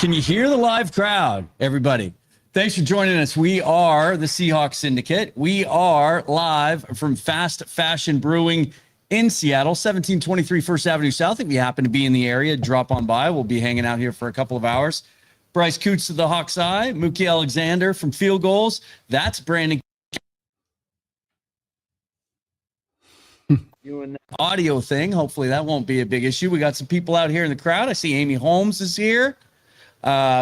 Can you hear the live crowd, everybody? Thanks for joining us. We are the Seahawks Syndicate. We are live from Fast Fashion Brewing in Seattle, 1723 First Avenue South. If you happen to be in the area, drop on by. We'll be hanging out here for a couple of hours. Bryce Coots of the Hawks Eye, Mookie Alexander from Field Goals. That's Brandon. Doing the audio thing. Hopefully that won't be a big issue. We got some people out here in the crowd. I see Amy Holmes is here.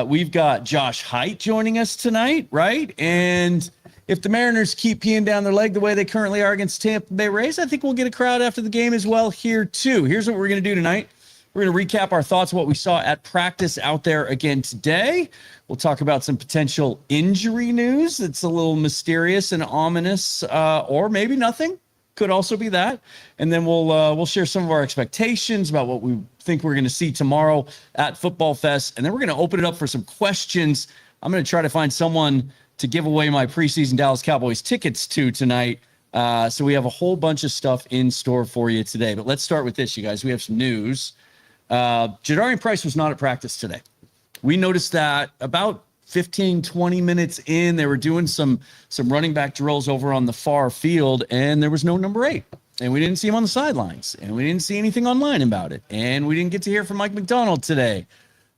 We've got Josh Height joining us tonight, right? And if the Mariners keep peeing down their leg the way they currently are against Tampa Bay Rays, I think we'll get a crowd after the game as well here too. Here's what we're going to do tonight. We're going to recap our thoughts, what we saw at practice out there again today. We'll talk about some potential injury news that's a little mysterious and ominous, or maybe nothing. Could also be that. And then we'll share some of our expectations about what we think we're going to see tomorrow at Football Fest. And then we're going to open it up for some questions. I'm going to try to find someone to give away my preseason Dallas Cowboys tickets to tonight. So we have a whole bunch of stuff in store for you today. But let's start with this, you guys. We have some news. Jadarian Price was not at practice today. We noticed that about 15, 20 minutes in, they were doing some running back drills over on the far field, and there was no number 8. And we didn't see him on the sidelines, and we didn't see anything online about it. And we didn't get to hear from Mike McDonald today.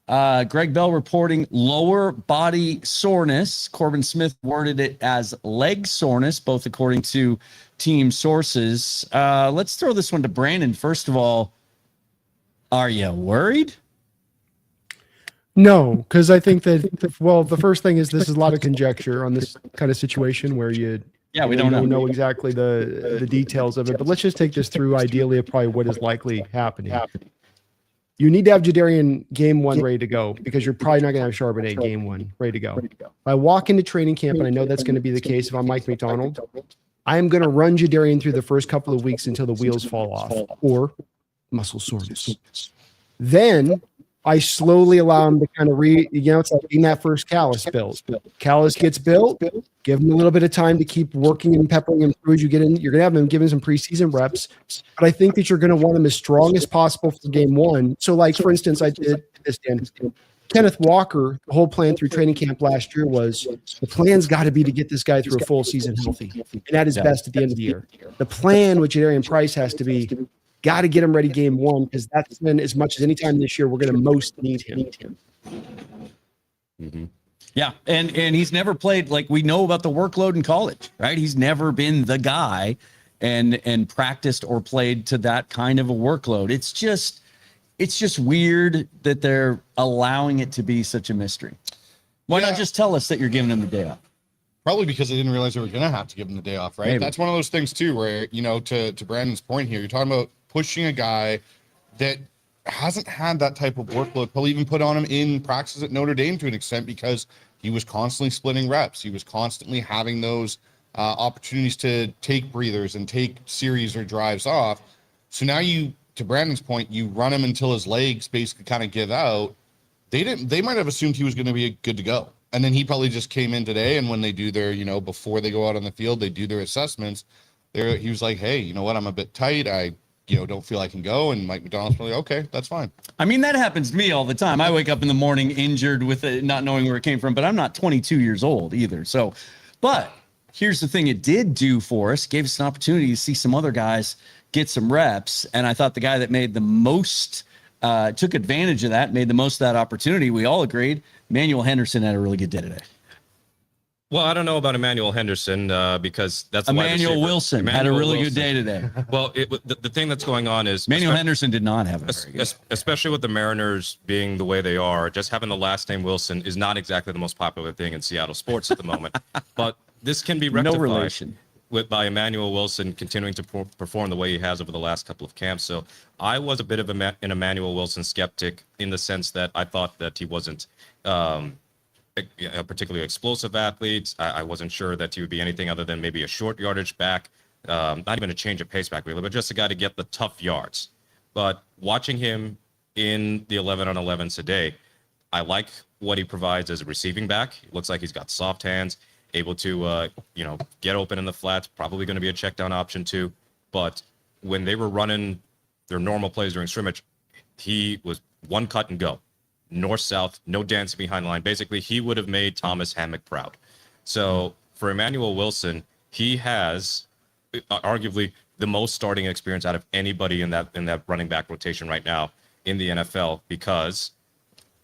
Greg Bell reporting lower body soreness. Corbin Smith worded it as leg soreness, both according to team sources. Let's throw this one to Brandon. First of all, are you worried? No, because I think that, well, the first thing is this is a lot of conjecture on this kind of situation where we don't know exactly the details of it. But let's just take this through ideally of probably what is likely happening. You need to have Jadarian game 1 ready to go because you're probably not going to have Charbonnet game 1 ready to go. If I walk into training camp, and I know that's going to be the case if I'm Mike McDonald, I am going to run Jadarian through the first couple of weeks until the wheels fall off or muscle soreness. Then I slowly allow him to kind of it's like getting that first callus built. Callus gets built, give him a little bit of time to keep working and peppering him through as you get in. You're going to have him giving some preseason reps, but I think that you're going to want him as strong as possible for game 1. So, like, for instance, I did this, Dan. Kenneth Walker, the whole plan through training camp last year was the plan's got to be to get this guy through a full season healthy and at his best at the end of the year. The plan with Jadarian Price has to be, got to get him ready game 1 because that's been as much as any time this year we're going to most need him. Mm-hmm. Yeah, and he's never played, like, we know about the workload in college, right? He's never been the guy and practiced or played to that kind of a workload. It's just weird that they're allowing it to be such a mystery. Why not just tell us that you're giving him the day off? Probably because they didn't realize they were going to have to give him the day off, right? Maybe. That's one of those things, too, where, to Brandon's point here, you're talking about pushing a guy that hasn't had that type of workload, probably even put on him in practices at Notre Dame to an extent because he was constantly splitting reps. He was constantly having those opportunities to take breathers and take series or drives off. So now to Brandon's point, you run him until his legs basically kind of give out. They might have assumed he was going to be good to go. And then he probably just came in today, and when they do their, before they go out on the field, they do their assessments. He was like, hey, you know what? I'm a bit tight. I don't feel I can go. And Mike McDonald's probably, okay, that's fine. I mean, that happens to me all the time. I wake up in the morning injured with it, not knowing where it came from, but I'm not 22 years old either. So, but here's the thing it did do for us, gave us an opportunity to see some other guys get some reps. And I thought the guy that made the most, took advantage of that, made the most of that opportunity, we all agreed, Emmanuel Henderson had a really good day today. Well, I don't know about Emmanuel Henderson because that's Emmanuel Wilson had a really good day today. Well, the thing that's going on is Emmanuel Henderson did not have a very good, especially with the Mariners being the way they are. Just having the last name Wilson is not exactly the most popular thing in Seattle sports at the moment. But this can be rectified. No relation. By Emmanuel Wilson continuing to perform the way he has over the last couple of camps. So I was a bit of an Emmanuel Wilson skeptic in the sense that I thought that he wasn't a particularly explosive athlete. I wasn't sure that he would be anything other than maybe a short yardage back, not even a change of pace back really, but just a guy to get the tough yards. But watching him in the 11-on-11s today, I like what he provides as a receiving back. It looks like he's got soft hands, able to, get open in the flats, probably going to be a check down option too. But when they were running their normal plays during scrimmage, he was one cut and go. north-south, no dancing behind the line. Basically, he would have made Thomas Hammock proud. So for Emmanuel Wilson, he has arguably the most starting experience out of anybody in that running back rotation right now in the NFL, because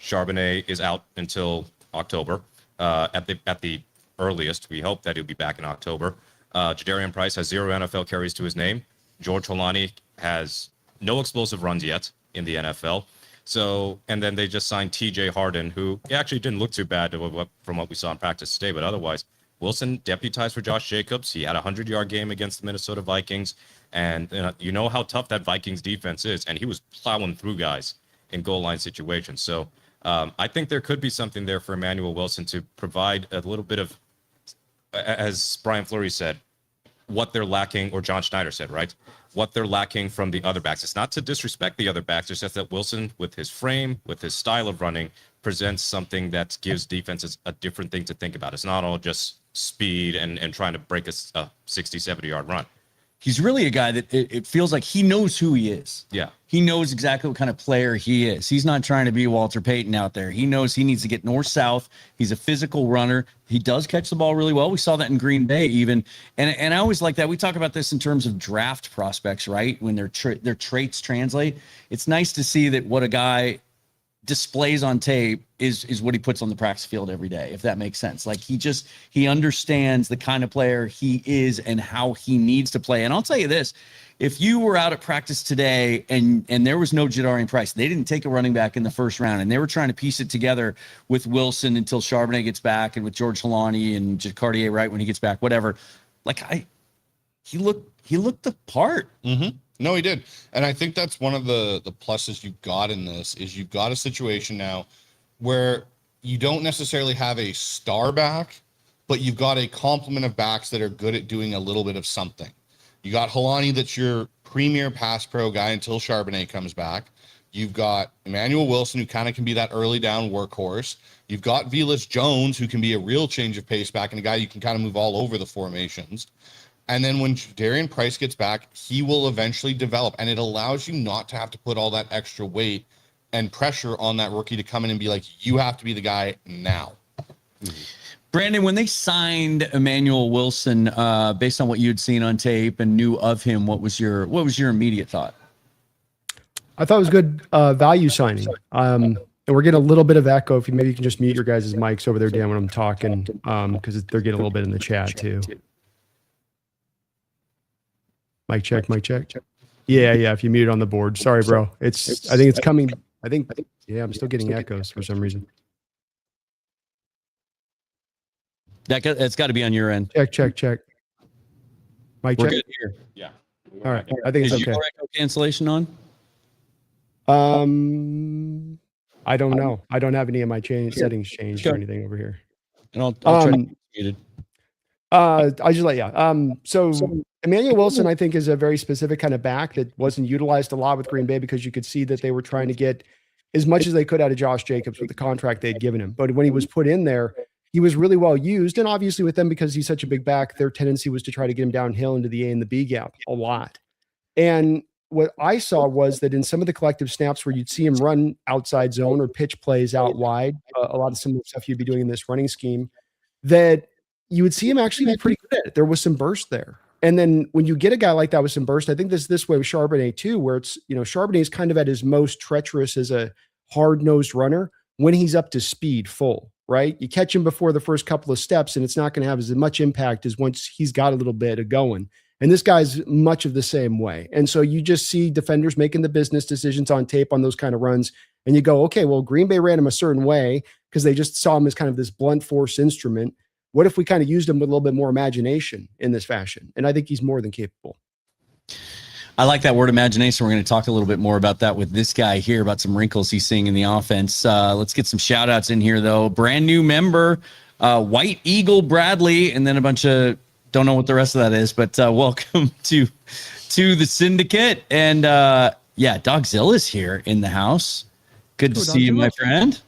Charbonnet is out until October at the earliest. We hope that he'll be back in October. Jadarian Price has 0 NFL carries to his name. George Holani has no explosive runs yet in the NFL. So, and then they just signed TJ Harden, who actually didn't look too bad from what we saw in practice today, but otherwise, Wilson deputized for Josh Jacobs. He had a 100-yard game against the Minnesota Vikings, and you know how tough that Vikings defense is, and he was plowing through guys in goal line situations. So I think there could be something there for Emmanuel Wilson to provide a little bit of, as Brian Fleury said, what they're lacking, or John Schneider said, right? What they're lacking from the other backs. It's not to disrespect the other backs. It's just that Wilson, with his frame, with his style of running, presents something that gives defenses a different thing to think about. It's not all just speed and trying to break a 60, 70-yard run. He's really a guy that it feels like he knows who he is. Yeah. He knows exactly what kind of player he is. He's not trying to be Walter Payton out there. He knows he needs to get north-south. He's a physical runner. He does catch the ball really well. We saw that in Green Bay even. And I always like that. We talk about this in terms of draft prospects, right? When their traits translate. It's nice to see that what a guy displays on tape is what he puts on the practice field every day, if that makes sense. Like he understands the kind of player he is and how he needs to play. And I'll tell you this, if you were out at practice today and there was no Jadarian Price, they didn't take a running back in the first round, and they were trying to piece it together with Wilson until Charbonnet gets back, and with George Holani and Jacardier right when he gets back, whatever. Like he looked the part. Mm-hmm. No, he did. And I think that's one of the pluses you've got in this is you've got a situation now where you don't necessarily have a star back, but you've got a complement of backs that are good at doing a little bit of something. You got Holani, that's your premier pass pro guy until Charbonnet comes back. You've got Emmanuel Wilson, who kind of can be that early down workhorse. You've got Velus Jones, who can be a real change of pace back and a guy you can kind of move all over the formations. And then when Darian Price gets back, he will eventually develop. And it allows you not to have to put all that extra weight and pressure on that rookie to come in and be like, you have to be the guy now. Brandon, when they signed Emmanuel Wilson, based on what you'd seen on tape and knew of him, what was your immediate thought? I thought it was good value signing. And we're getting a little bit of echo. If maybe you can just mute your guys' mics over there, Dan, when I'm talking, because they're getting a little bit in the chat too. Mic check, mic check. Yeah. If you mute it on the board. Sorry, bro. I think it's coming. Yeah, I'm still getting echoes for some reason. It's got to be on your end. Check. Mic We're check. good here. Yeah. All right. I think it's Is okay. your echo cancellation on? I don't know. I don't have any of my settings changed or anything over here. And I'll try to be muted. I just so Emmanuel Wilson, I think, is a very specific kind of back that wasn't utilized a lot with Green Bay because you could see that they were trying to get as much as they could out of Josh Jacobs with the contract they'd given him. But when he was put in there, he was really well used. And obviously with them, because he's such a big back, their tendency was to try to get him downhill into the A and the B gap a lot. And what I saw was that in some of the collective snaps where you'd see him run outside zone or pitch plays out wide, a lot of similar stuff you'd be doing in this running scheme, that you would see him actually be pretty good at it. There was some burst there. And then when you get a guy like that with some burst, I think this way with Charbonnet too, where it's, Charbonnet is kind of at his most treacherous as a hard-nosed runner when he's up to speed full, right? You catch him before the first couple of steps and it's not going to have as much impact as once he's got a little bit of going. And this guy's much of the same way. And so you just see defenders making the business decisions on tape on those kind of runs. And you go, okay, well, Green Bay ran him a certain way because they just saw him as kind of this blunt force instrument. What if we kind of used him with a little bit more imagination in this fashion? And I think he's more than capable. I like that word imagination. We're going to talk a little bit more about that with this guy here, about some wrinkles he's seeing in the offense. Let's get some shout outs in here, though. Brand new member, White Eagle Bradley, and then a bunch of, don't know what the rest of that is, but welcome to the Syndicate. And Dogzilla's here in the house. Good to see you, my friend.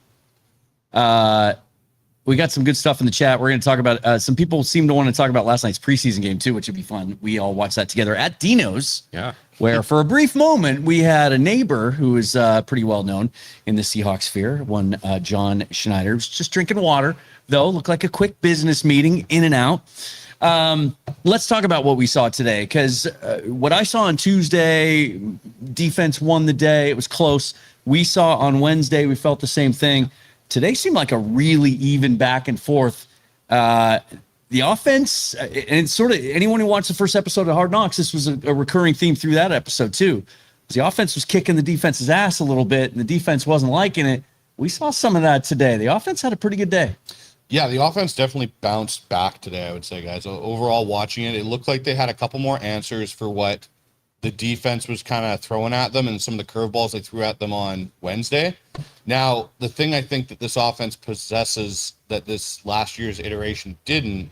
We got some good stuff in the chat. We're going to talk about some people seem to want to talk about last night's preseason game too, which would be fun. We all watched that together at Dino's. Yeah. where for a brief moment we had a neighbor who is pretty well known in the Seahawks sphere, one John Schneider, was just drinking water, though, looked like a quick business meeting, in and out. Let's talk about what we saw today, because what I saw on Tuesday, defense won the day. It was close. We saw on Wednesday, we felt the same thing. Today seemed like a really even back and forth. The offense, and sort of anyone who watched the first episode of Hard Knocks, this was a recurring theme through that episode too. The offense was kicking the defense's ass a little bit, and the defense wasn't liking it. We saw some of that today. The offense had a pretty good day. Yeah, the offense definitely bounced back today, I would say, guys. Overall, watching it, it looked like they had a couple more answers for what the defense was kind of throwing at them and some of the curveballs they threw at them on Wednesday. Now, the thing I think that this offense possesses that this last year's iteration didn't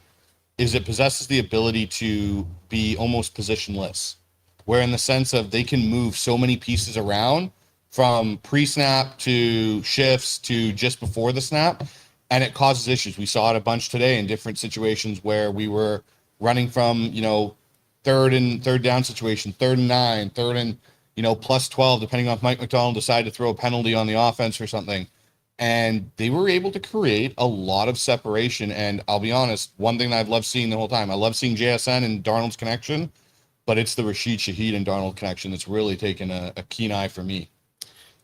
is it possesses the ability to be almost positionless, where in the sense of they can move so many pieces around from pre-snap to shifts to just before the snap, and it causes issues. We saw it a bunch today in different situations where we were running from, third down situation, 3rd and 9, 3rd and, plus 12, depending on if Mike McDonald decided to throw a penalty on the offense or something. And they were able to create a lot of separation. And I'll be honest, one thing that I've loved seeing the whole time, I love seeing JSN and Darnold's connection, but it's the Rashid Shaheed and Darnold connection that's really taken a keen eye for me.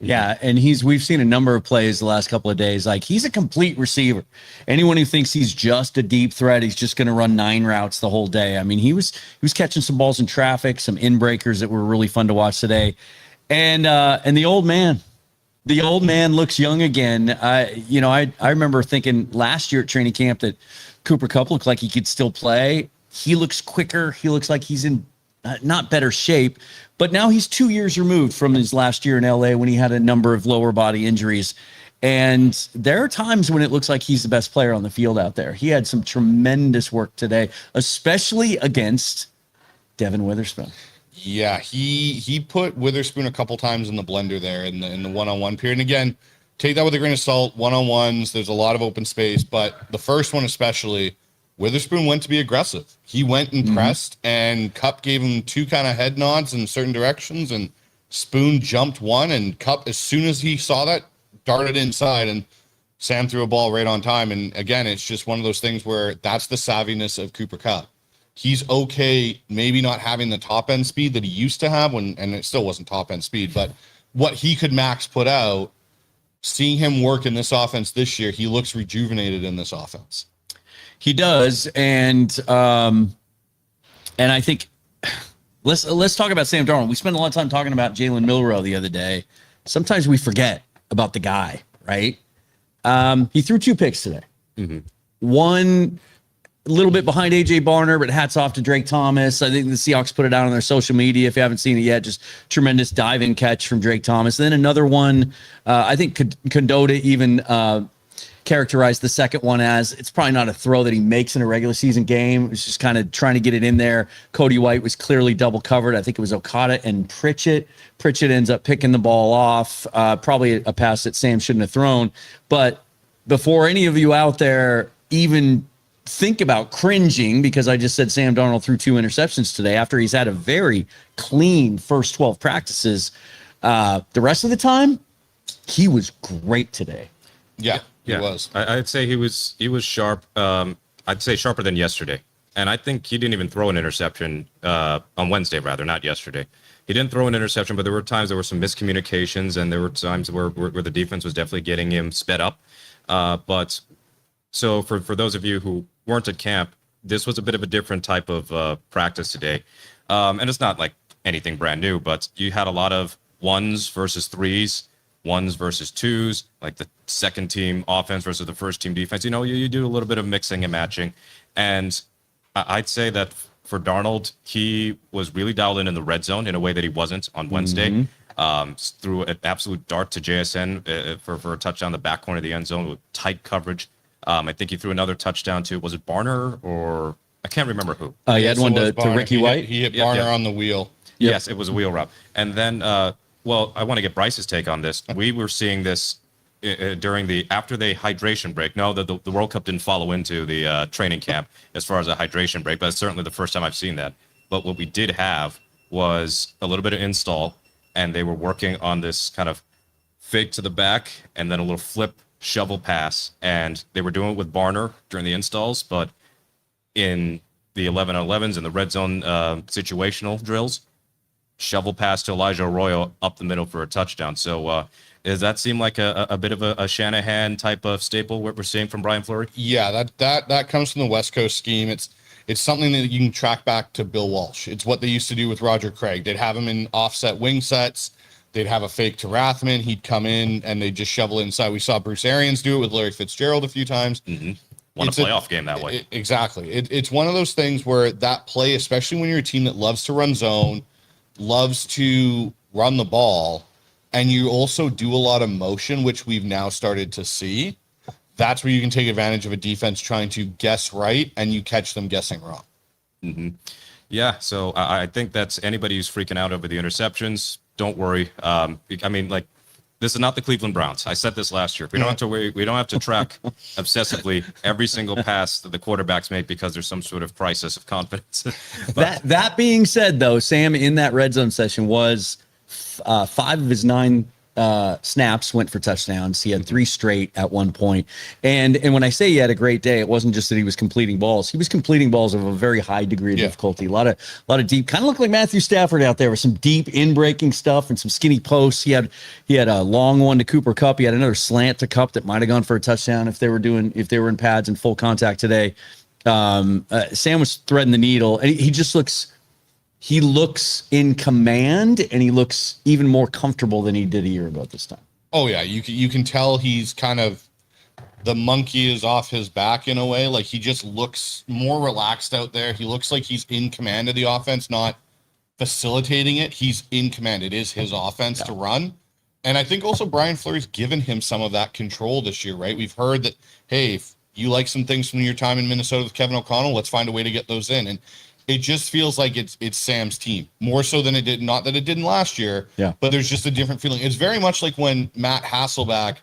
Yeah, and we've seen a number of plays the last couple of days. Like, he's a complete receiver. Anyone who thinks he's just a deep threat, he's just going to run 9 routes the whole day. I mean, he was catching some balls in traffic, some in-breakers that were really fun to watch today. And the old man looks young again. I remember thinking last year at training camp that Cooper Kupp looked like he could still play. He looks quicker. He looks like he's in not better shape, but now he's 2 years removed from his last year in LA when he had a number of lower body injuries. And there are times when it looks like he's the best player on the field out there. He had some tremendous work today, especially against Devin Witherspoon. Yeah, he put Witherspoon a couple times in the blender there in the one-on-one period. And again, take that with a grain of salt. One-on-ones, there's a lot of open space, but the first one especially, Witherspoon went to be aggressive. He went and pressed, and Kupp gave him 2 kind of head nods in certain directions, and Spoon jumped one, and Kupp, as soon as he saw that, darted inside, and Sam threw a ball right on time. And again, it's just one of those things where that's the savviness of Cooper Kupp. He's okay maybe not having the top end speed that he used to have and it still wasn't top end speed, but what he could max put out, seeing him work in this offense this year, he looks rejuvenated in this offense. He does, and I think let's talk about Sam Darnold. We spent a lot of time talking about Jalen Milroe the other day. Sometimes we forget about the guy, right? He threw 2 picks today. One a little bit behind AJ Barner, but hats off to Drake Thomas. I think the Seahawks put it out on their social media. If you haven't seen it yet, just tremendous dive-in catch from Drake Thomas. Then another one, I think Condotta even characterized the second one as it's probably not a throw that he makes in a regular season game. It was just kind of trying to get it in there. Cody White was clearly double covered. I think it was Okada and Pritchett. Pritchett ends up picking the ball off. Probably a pass that Sam shouldn't have thrown. But before any of you out there even think about cringing, because I just said Sam Darnold threw 2 interceptions today after he's had a very clean first 12 practices, the rest of the time, he was great today. Yeah. He was. I'd say he was sharp. I'd say sharper than yesterday. And I think he didn't even throw an interception on Wednesday, rather, not yesterday. He didn't throw an interception, but there were times there were some miscommunications, and there were times where the defense was definitely getting him sped up. But so for those of you who weren't at camp, this was a bit of a different type of practice today. And it's not like anything brand new, but you had a lot of 1s versus 3s. 1s versus 2s, like the second team offense versus the first team defense. You do a little bit of mixing and matching. And I'd say that for Darnold, he was really dialed in the red zone in a way that he wasn't on Wednesday. Threw an absolute dart to JSN for a touchdown in the back corner of the end zone with tight coverage. I think he threw another touchdown to, was it Barner or I can't remember who. He had one to Ricky White. He hit Barner on the wheel. Yep. Yes, it was a wheel route. And then well, I want to get Bryce's take on this. We were seeing this after the hydration break. No, the World Cup didn't follow into the training camp as far as a hydration break, but it's certainly the first time I've seen that. But what we did have was a little bit of install, and they were working on this kind of fake to the back and then a little flip shovel pass, and they were doing it with Barner during the installs, but in the 11-on-11s and the red zone situational drills, shovel pass to Elijah Arroyo up the middle for a touchdown. So does that seem like a bit of a Shanahan type of staple what we're seeing from Brian Fleury? Yeah, that comes from the West Coast scheme. It's something that you can track back to Bill Walsh. It's what they used to do with Roger Craig. They'd have him in offset wing sets. They'd have a fake to Rathman. He'd come in and they'd just shovel inside. We saw Bruce Arians do it with Larry Fitzgerald a few times. Mm-hmm. Won a playoff game that way. Exactly. It's one of those things where that play, especially when you're a team that loves to run zone, loves to run the ball, and you also do a lot of motion, which we've now started to see, that's where you can take advantage of a defense trying to guess right and you catch them guessing wrong. Mm-hmm. Yeah, so I think that's anybody who's freaking out over the interceptions, don't worry. I mean, like, this is not the Cleveland Browns. I said this last year. We don't have to worry. We don't have to track obsessively every single pass that the quarterbacks make because there's some sort of crisis of confidence. That being said, though, Sam in that red zone session was 5 of his 9 snaps went for touchdowns. He had 3 straight at one point. And when I say he had a great day, it wasn't just that he was completing balls. He was completing balls of a very high degree of difficulty. A lot of deep, kind of looked like Matthew Stafford out there with some deep in-breaking stuff and some skinny posts. He had a long one to Cooper Kupp. He had another slant to Kupp that might have gone for a touchdown if they were in pads and full contact today. Sam was threading the needle, and he looks in command, and he looks even more comfortable than he did a year ago at this time. Oh yeah, you can tell he's kind of, the monkey is off his back in a way. Like, he just looks more relaxed out there. He looks like he's in command of the offense, not facilitating it. He's in command. It is his offense to run. And I think also Brian Fleury's given him some of that control this year, right? We've heard that, hey, if you like some things from your time in Minnesota with Kevin O'Connell, let's find a way to get those in. And it just feels like it's Sam's team more so than it did. Not that it didn't last year, but there's just a different feeling. It's very much like when Matt Hasselbeck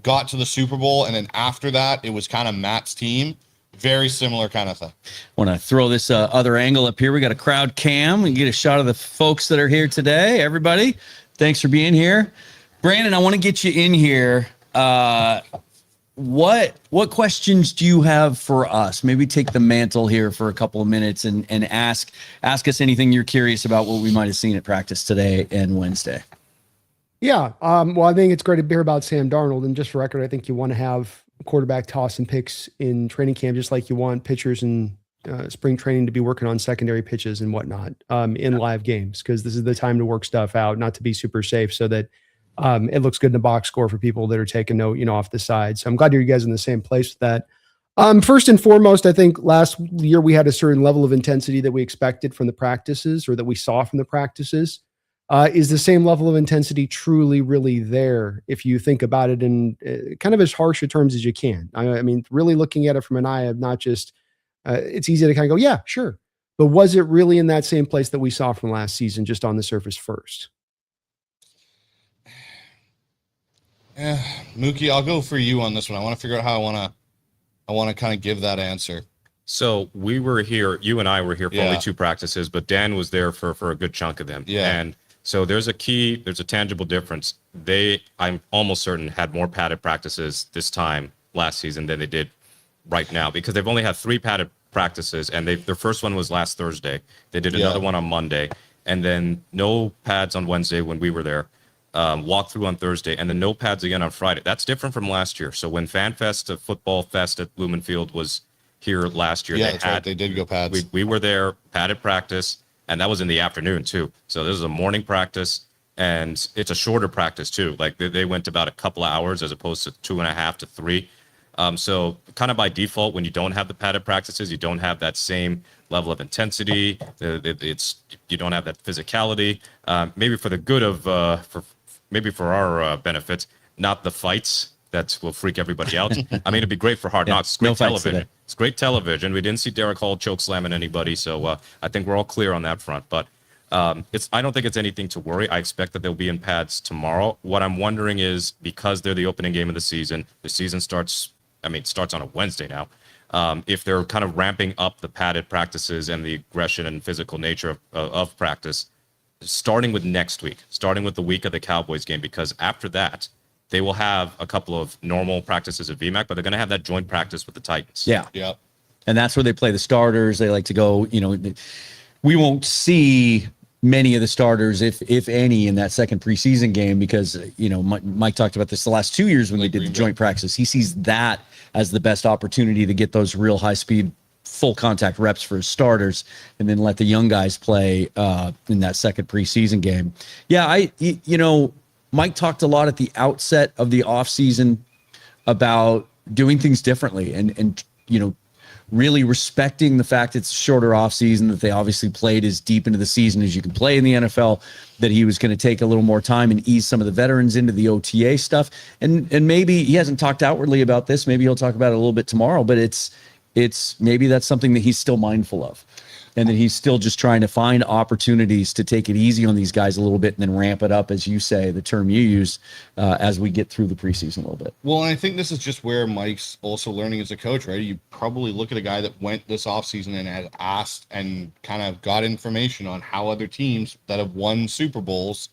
got to the Super Bowl, and then after that, it was kind of Matt's team. Very similar kind of thing. Want to throw this other angle up here. We got a crowd cam. We can get a shot of the folks that are here today. Everybody, thanks for being here. Brandon, I want to get you in here. What questions do you have for us? Maybe take the mantle here for a couple of minutes and ask us anything you're curious about what we might have seen at practice today and Wednesday. Yeah. Well, I think it's great to hear about Sam Darnold. And just for record, I think you want to have quarterback toss and picks in training camp, just like you want pitchers in spring training to be working on secondary pitches and whatnot in live games, because this is the time to work stuff out, not to be super safe, so that it looks good in the box score for people that are taking note, off the side. So I'm glad you guys in the same place with that. First and foremost, I think last year we had a certain level of intensity that we expected from the practices, or that we saw from the practices. Is the same level of intensity truly, really there if you think about it in kind of as harsh a terms as you can? I mean, really looking at it from an eye of not just, it's easy to kind of go, yeah, sure. But was it really in that same place that we saw from last season, just on the surface first? Yeah, Mookie, I'll go for you on this one. I want to figure out how I want to kind of give that answer. So we were here, you and I were here for only 2 practices, but Dan was there for a good chunk of them. Yeah. And so there's a tangible difference. I'm almost certain, had more padded practices this time last season than they did right now, because they've only had 3 padded practices, and their first one was last Thursday. They did another one on Monday, and then no pads on Wednesday when we were there. Walk through on Thursday, and then no pads again on Friday. That's different from last year. So when Fan Fest, Football Fest at Lumen Field was here last year, they did go pads. We were there, padded practice, and that was in the afternoon too. So this is a morning practice, and it's a shorter practice too. Like they went about a couple of hours as opposed to 2.5 to 3. So kind of by default, when you don't have the padded practices, you don't have that same level of intensity. You don't have that physicality. Maybe for the good of maybe for our benefit, not the fights that will freak everybody out. I mean, it'd be great for Hard Knocks. It's great television. It's great television. We didn't see Derek Hall choke slamming anybody, so I think we're all clear on that front. But I don't think it's anything to worry. I expect that they'll be in pads tomorrow. What I'm wondering is, because they're the opening game of the season starts on a Wednesday now. If they're kind of ramping up the padded practices and the aggression and physical nature of practice starting with next week, starting with the week of the Cowboys game, because after that, they will have a couple of normal practices at VMAC, but they're going to have that joint practice with the Titans. Yeah. Yeah. And that's where they play the starters. They like to go, we won't see many of the starters, if any, in that second preseason game because, Mike talked about this the last 2 years when they did the joint practice. He sees that as the best opportunity to get those real high-speed, full contact reps for his starters and then let the young guys play in that second preseason game. Yeah, Mike talked a lot at the outset of the offseason about doing things differently and really respecting the fact it's a shorter offseason, that they obviously played as deep into the season as you can play in the NFL, that he was going to take a little more time and ease some of the veterans into the OTA stuff. And maybe he hasn't talked outwardly about this. Maybe he'll talk about it a little bit tomorrow, but it's maybe that's something that he's still mindful of. And that he's still just trying to find opportunities to take it easy on these guys a little bit and then ramp it up, as you say, the term you use, as we get through the preseason a little bit. Well, and I think this is just where Mike's also learning as a coach, right? You probably look at a guy that went this offseason and had asked and kind of got information on how other teams that have won Super Bowls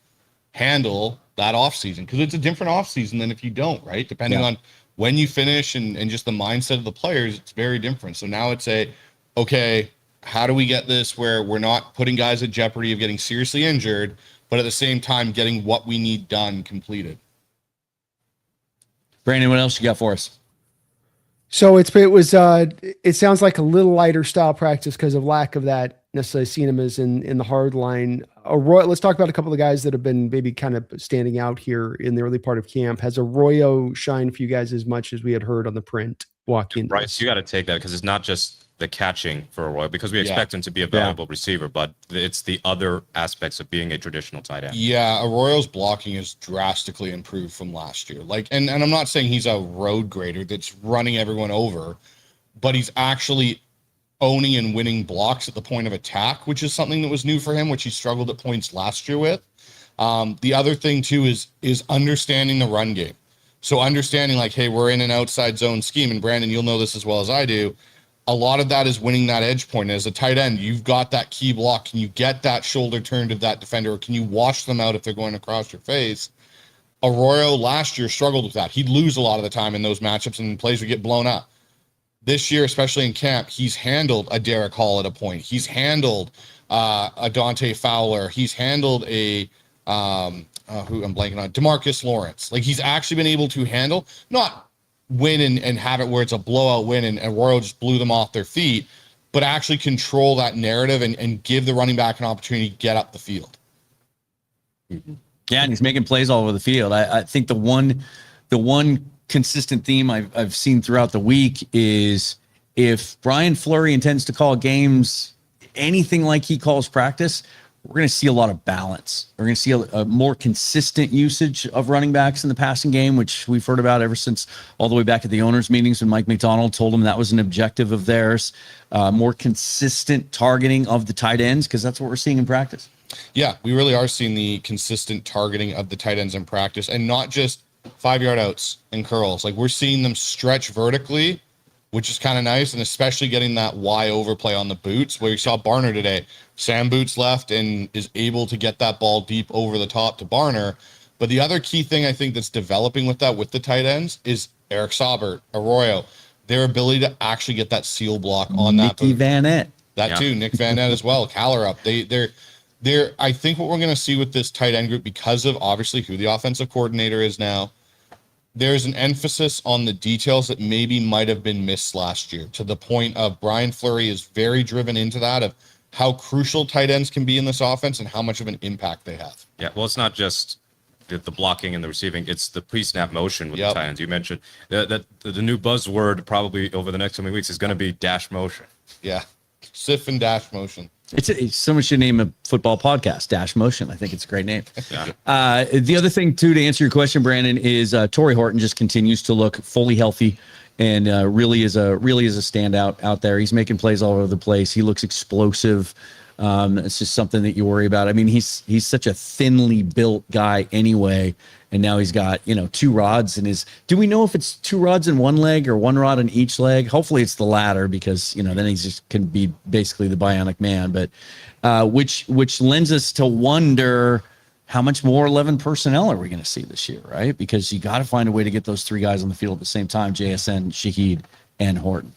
handle that offseason. Because it's a different offseason than if you don't, right? Depending on when you finish and just the mindset of the players, it's very different. So now it's okay, how do we get this where we're not putting guys at jeopardy of getting seriously injured, but at the same time getting what we need done completed? Brandon, what else you got for us? So it sounds like a little lighter style practice because of lack of that necessarily seen him as in the hard line. Let's talk about a couple of guys that have been maybe kind of standing out here in the early part of camp. Has Arroyo shined for you guys as much as we had heard on the print walking? Right, so you got to take that because it's not just the catching for Arroyo, because we expect him to be a valuable receiver, but it's the other aspects of being a traditional tight end. Yeah, Arroyo's blocking has drastically improved from last year. And I'm not saying he's a road grader that's running everyone over, but he's actually owning and winning blocks at the point of attack, which is something that was new for him, which he struggled at points last year with. The other thing too is understanding the run game. So understanding hey, we're in an outside zone scheme, and Brandon, you'll know this as well as I do. A lot of that is winning that edge point. As a tight end, you've got that key block. Can you get that shoulder turned of that defender, or can you wash them out if they're going across your face? Arroyo last year struggled with that. He'd lose a lot of the time in those matchups and plays would get blown up. This year, especially in camp, he's handled a Derek Hall at a point. He's handled a Dante Fowler. He's handled who I'm blanking on, DeMarcus Lawrence. He's actually been able to handle, not win and have it where it's a blowout win and Arroyo just blew them off their feet, but actually control that narrative and give the running back an opportunity to get up the field. Mm-hmm. Yeah, and he's making plays all over the field. I think the one consistent theme I've seen throughout the week is if Brian Fleury intends to call games anything like he calls practice, we're going to see a lot of balance. We're going to see a more consistent usage of running backs in the passing game, which we've heard about ever since all the way back at the owners' meetings when Mike McDonald told them that was an objective of theirs. More consistent targeting of the tight ends, because that's what we're seeing in practice. Yeah, we really are seeing the consistent targeting of the tight ends in practice, and not just 5-yard outs and curls. We're seeing them stretch vertically, which is kind of nice, and especially getting that Y overplay on the boots, where you saw Barner today. Sam Boots left and is able to get that ball deep over the top to Barner. But the other key thing I think that's developing with that, with the tight ends, is Eric Saubert, Arroyo, their ability to actually get that seal block on that boot. Nicky Vanette. That too, Nick Vanette as well, Caller up. They're I think what we're going to see with this tight end group, because of obviously who the offensive coordinator is now, there's an emphasis on the details that maybe might have been missed last year, to the point of Brian Fleury is very driven into that, of how crucial tight ends can be in this offense and how much of an impact they have. Yeah, well, it's not just the blocking and the receiving, it's the pre-snap motion with the tight ends. You mentioned that the new buzzword probably over the next coming weeks is going to be dash motion. Yeah, SIF and dash motion. It's someone should name a football podcast Dash Motion. I think it's a great name. Yeah. The other thing too, to answer your question, Brandon, is Torrey Horton just continues to look fully healthy and really is a standout out there. He's making plays all over the place. He looks explosive. It's just something that you worry about. I mean, he's such a thinly built guy anyway, and now he's got, 2 rods in his. Do we know if it's 2 rods in one leg or 1 rod in each leg? Hopefully it's the latter, because then he's just can be basically the bionic man. But which lends us to wonder how much more 11 personnel are we going to see this year, right? Because you got to find a way to get those 3 guys on the field at the same time: JSN, Shaheed, and Horton.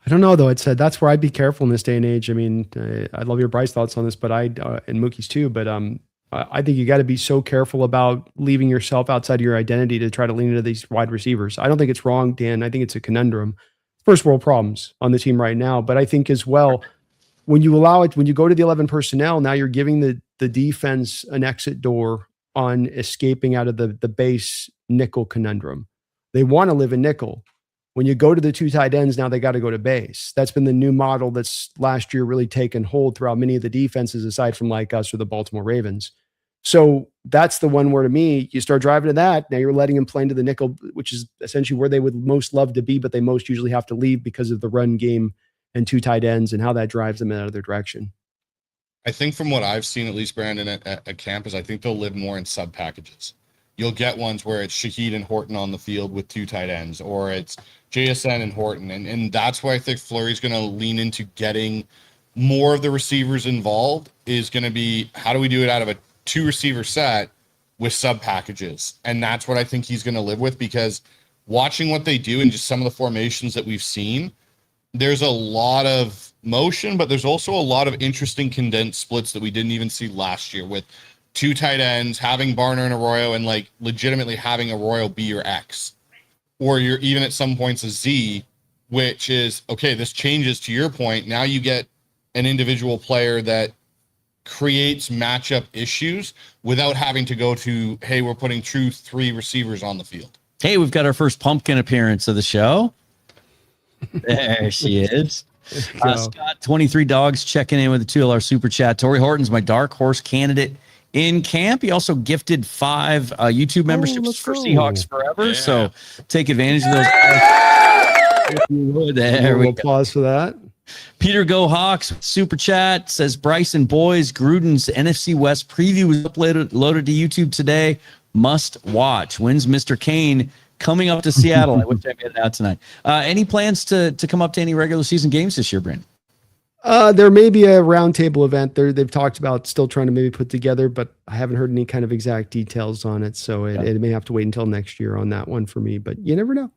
I don't know, though. That's where I'd be careful in this day and age. I mean, I love your Bryce thoughts on this, but and Mookie's too. But I think you got to be so careful about leaving yourself outside of your identity to try to lean into these wide receivers. I don't think it's wrong, Dan. I think it's a conundrum. First world problems on the team right now. But I think as well, when you go to the 11 personnel, now you're giving the defense an exit door on escaping out of the base nickel conundrum. They want to live in nickel. When you go to the 2 tight ends, now they got to go to base. That's been the new model that's last year really taken hold throughout many of the defenses, aside from like us or the Baltimore Ravens. So that's the one where, to me, you start driving to that. Now you're letting them play into the nickel, which is essentially where they would most love to be, but they most usually have to leave because of the run game and 2 tight ends and how that drives them out of their direction. I think from what I've seen, at least, Brandon, at camp, is I think they'll live more in sub packages. You'll get ones where it's Shaheed and Horton on the field with 2 tight ends, or it's JSN and Horton. And that's why I think Fleury's going to lean into getting more of the receivers involved, is going to be, how do we do it out of a 2 receiver set with sub packages? And that's what I think he's going to live with, because watching what they do and just some of the formations that we've seen, there's a lot of motion, but there's also a lot of interesting condensed splits that we didn't even see last year, with 2 tight ends, having Barner and Arroyo, and like legitimately having Arroyo be your X, or you're even at some points a Z, which is, okay, this changes to your point. Now you get an individual player that creates matchup issues without having to go to, hey, we're putting true 3 receivers on the field. Hey, we've got our first pumpkin appearance of the show. There she is. Scott, 23 Dogs, checking in with the $2 super chat. Torrey Horton's my dark horse candidate in camp. He also gifted 5 YouTube memberships for Seahawks Forever. Yeah. So take advantage of those guys. There we go. Applause for that. Peter Go Hawks super chat says, Bryson boys, Gruden's NFC West preview was loaded to YouTube today. Must watch. When's Mr. Kane coming up to Seattle? I wish I made it out tonight. Any plans to come up to any regular season games this year, Brandon? There may be a roundtable event there. They've talked about still trying to maybe put together, but I haven't heard any kind of exact details on it. So it may have to wait until next year on that one for me, but you never know.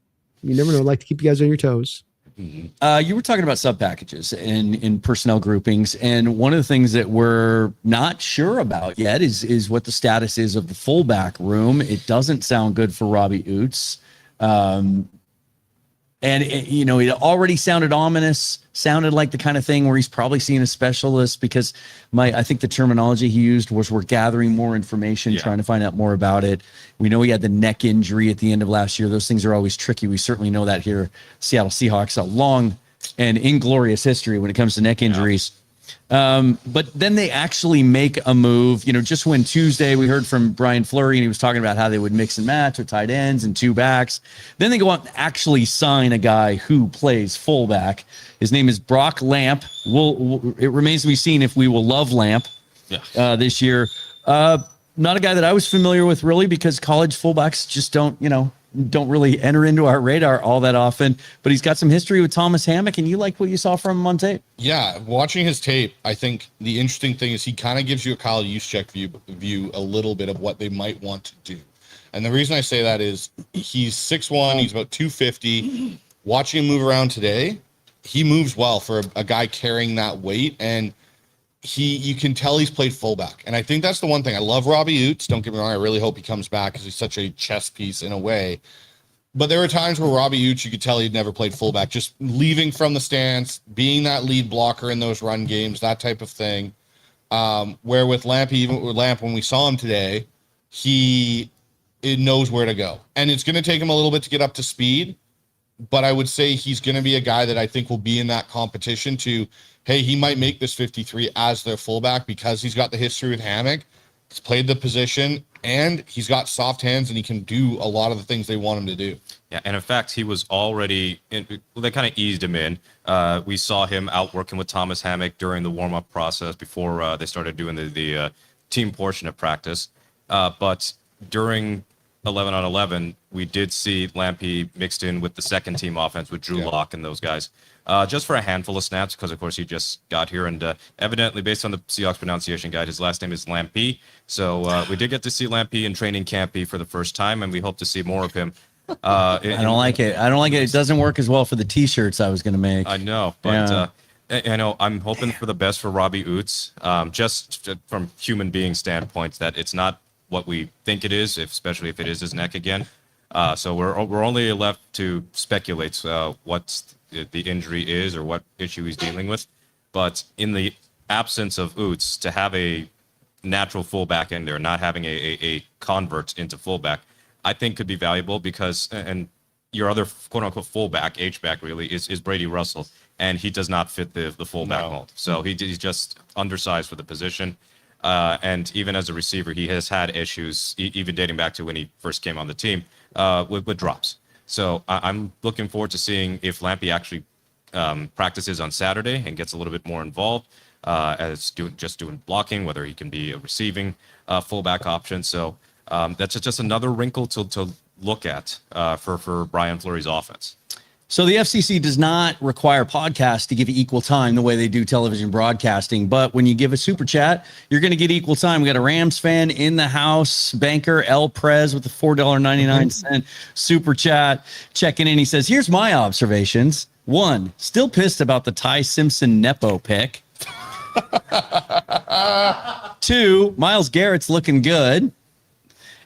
You never know. I'd like to keep you guys on your toes. You were talking about sub packages and in personnel groupings, and one of the things that we're not sure about yet is what the status is of the fullback room. It doesn't sound good for Robbie Oots. And it already sounded ominous, sounded like the kind of thing where he's probably seeing a specialist, because I think the terminology he used was, we're gathering more information, trying to find out more about it. We know he had the neck injury at the end of last year. Those things are always tricky. We certainly know that here. Seattle Seahawks, a long and inglorious history when it comes to neck injuries. But then they actually make a move. Just when Tuesday we heard from Brian Fleury, and he was talking about how they would mix and match with tight ends and 2 backs. Then they go out and actually sign a guy who plays fullback. His name is Brock Lamp. It remains to be seen if we will love Lamp this year. Not a guy that I was familiar with, really, because college fullbacks just don't really enter into our radar all that often. But he's got some history with Thomas Hammock, and you liked what you saw from him on tape. Yeah, watching his tape, I think the interesting thing is he kind of gives you a Kyle Juszczyk view a little bit of what they might want to do. And the reason I say that is he's 6'1", he's about 250. Watching him move around today, he moves well for a guy carrying that weight, and you can tell he's played fullback. And I think that's the one thing. I love Robbie Oots. Don't get me wrong. I really hope he comes back, because he's such a chess piece in a way. But there were times where Robbie Oots, you could tell he'd never played fullback, just leaving from the stance, being that lead blocker in those run games, that type of thing. Where with Lamp, when we saw him today, it knows where to go. And it's going to take him a little bit to get up to speed. But I would say he's going to be a guy that I think will be in that competition to, hey, he might make this 53 as their fullback, because he's got the history with Hammock. He's played the position, and he's got soft hands and he can do a lot of the things they want him to do. Yeah, and in fact, he was already they kind of eased him in. We saw him out working with Thomas Hammock during the warm-up process before they started doing the team portion of practice. But during 11-on-11, we did see Lampy mixed in with the second team offense with Drew Lock and those guys, just for a handful of snaps, because of course he just got here, and evidently, based on the Seahawks pronunciation guide, his last name is Lampy. So we did get to see Lampy in training camp for the first time, and we hope to see more of him. I don't like it. It doesn't work as well for the T-shirts I was going to make. I know, but you know, I'm hoping for the best for Robbie Oots, just from human being standpoint, that it's not what we think it is, especially if it is his neck again. So we're only left to speculate what the injury is or what issue he's dealing with. But in the absence of Oots, to have a natural fullback in there, not having a convert into fullback, I think could be valuable, because and your other quote unquote fullback, H-back really, is Brady Russell, and he does not fit the fullback mold. So he's just undersized for the position. And even as a receiver, he has had issues, even dating back to when he first came on the team, with drops. So I'm looking forward to seeing if Lampy actually practices on Saturday and gets a little bit more involved as doing blocking, whether he can be a receiving fullback option. So that's just another wrinkle to look at for Brian Fleury's offense. So the FCC does not require podcasts to give you equal time the way they do television broadcasting. But when you give a super chat, you're going to get equal time. We got a Rams fan in the house, banker El Prez with the $4.99 super chat checking in. He says, here's my observations. 1, still pissed about the Ty Simpson Nepo pick. 2, Myles Garrett's looking good.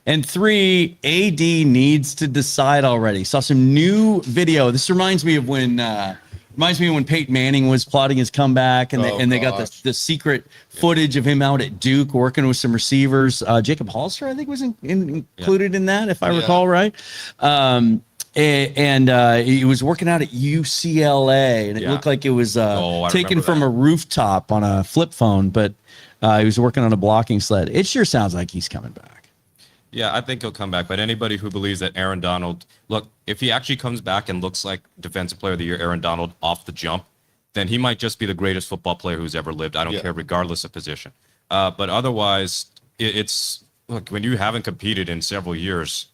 And 3, AD needs to decide already. Saw some new video. This reminds me of when Peyton Manning was plotting his comeback, and they got the secret footage of him out at Duke working with some receivers. Jacob Hollister, I think, was included in that, if I recall right. And he was working out at UCLA, and it looked like it was taken from a rooftop on a flip phone, but he was working on a blocking sled. It sure sounds like he's coming back. Yeah, I think he'll come back. But anybody who believes that Aaron Donald, look, if he actually comes back and looks like Defensive Player of the Year Aaron Donald off the jump, then he might just be the greatest football player who's ever lived. I don't care, regardless of position. But otherwise, it's look, when you haven't competed in several years,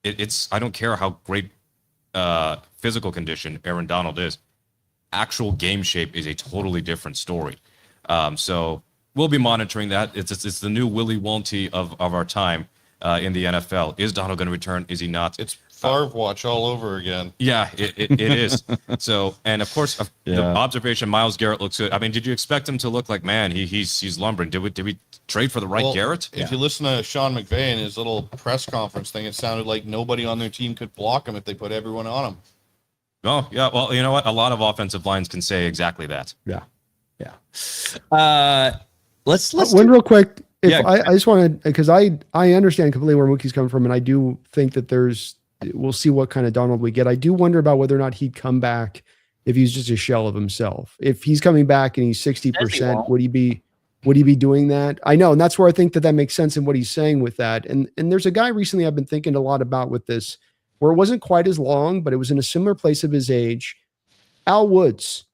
it's I don't care how great physical condition Aaron Donald is. Actual game shape is a totally different story. So we'll be monitoring that. It's the new Willie Won't of our time. In the NFL. Is Donald going to return? Is he not? It's Favre watch all over again. Yeah, it is. So, and of course, the observation, Myles Garrett looks good. I mean, did you expect him to look like, man, he's lumbering? Did we trade for the right Garrett? If you listen to Sean McVay in his little press conference thing, it sounded like nobody on their team could block him if they put everyone on him. Oh, yeah. Well, you know what? A lot of offensive lines can say exactly that. Yeah. Let's one real quick. I just want to, because I understand completely where Mookie's coming from, and I do think that we'll see what kind of Donald we get. I do wonder about whether or not he'd come back if he's just a shell of himself. If he's coming back and he's 60%, would he be doing that? I know, and that's where I think that makes sense in what he's saying with that. And there's a guy recently I've been thinking a lot about with this, where it wasn't quite as long, but it was in a similar place of his age. Al Woods.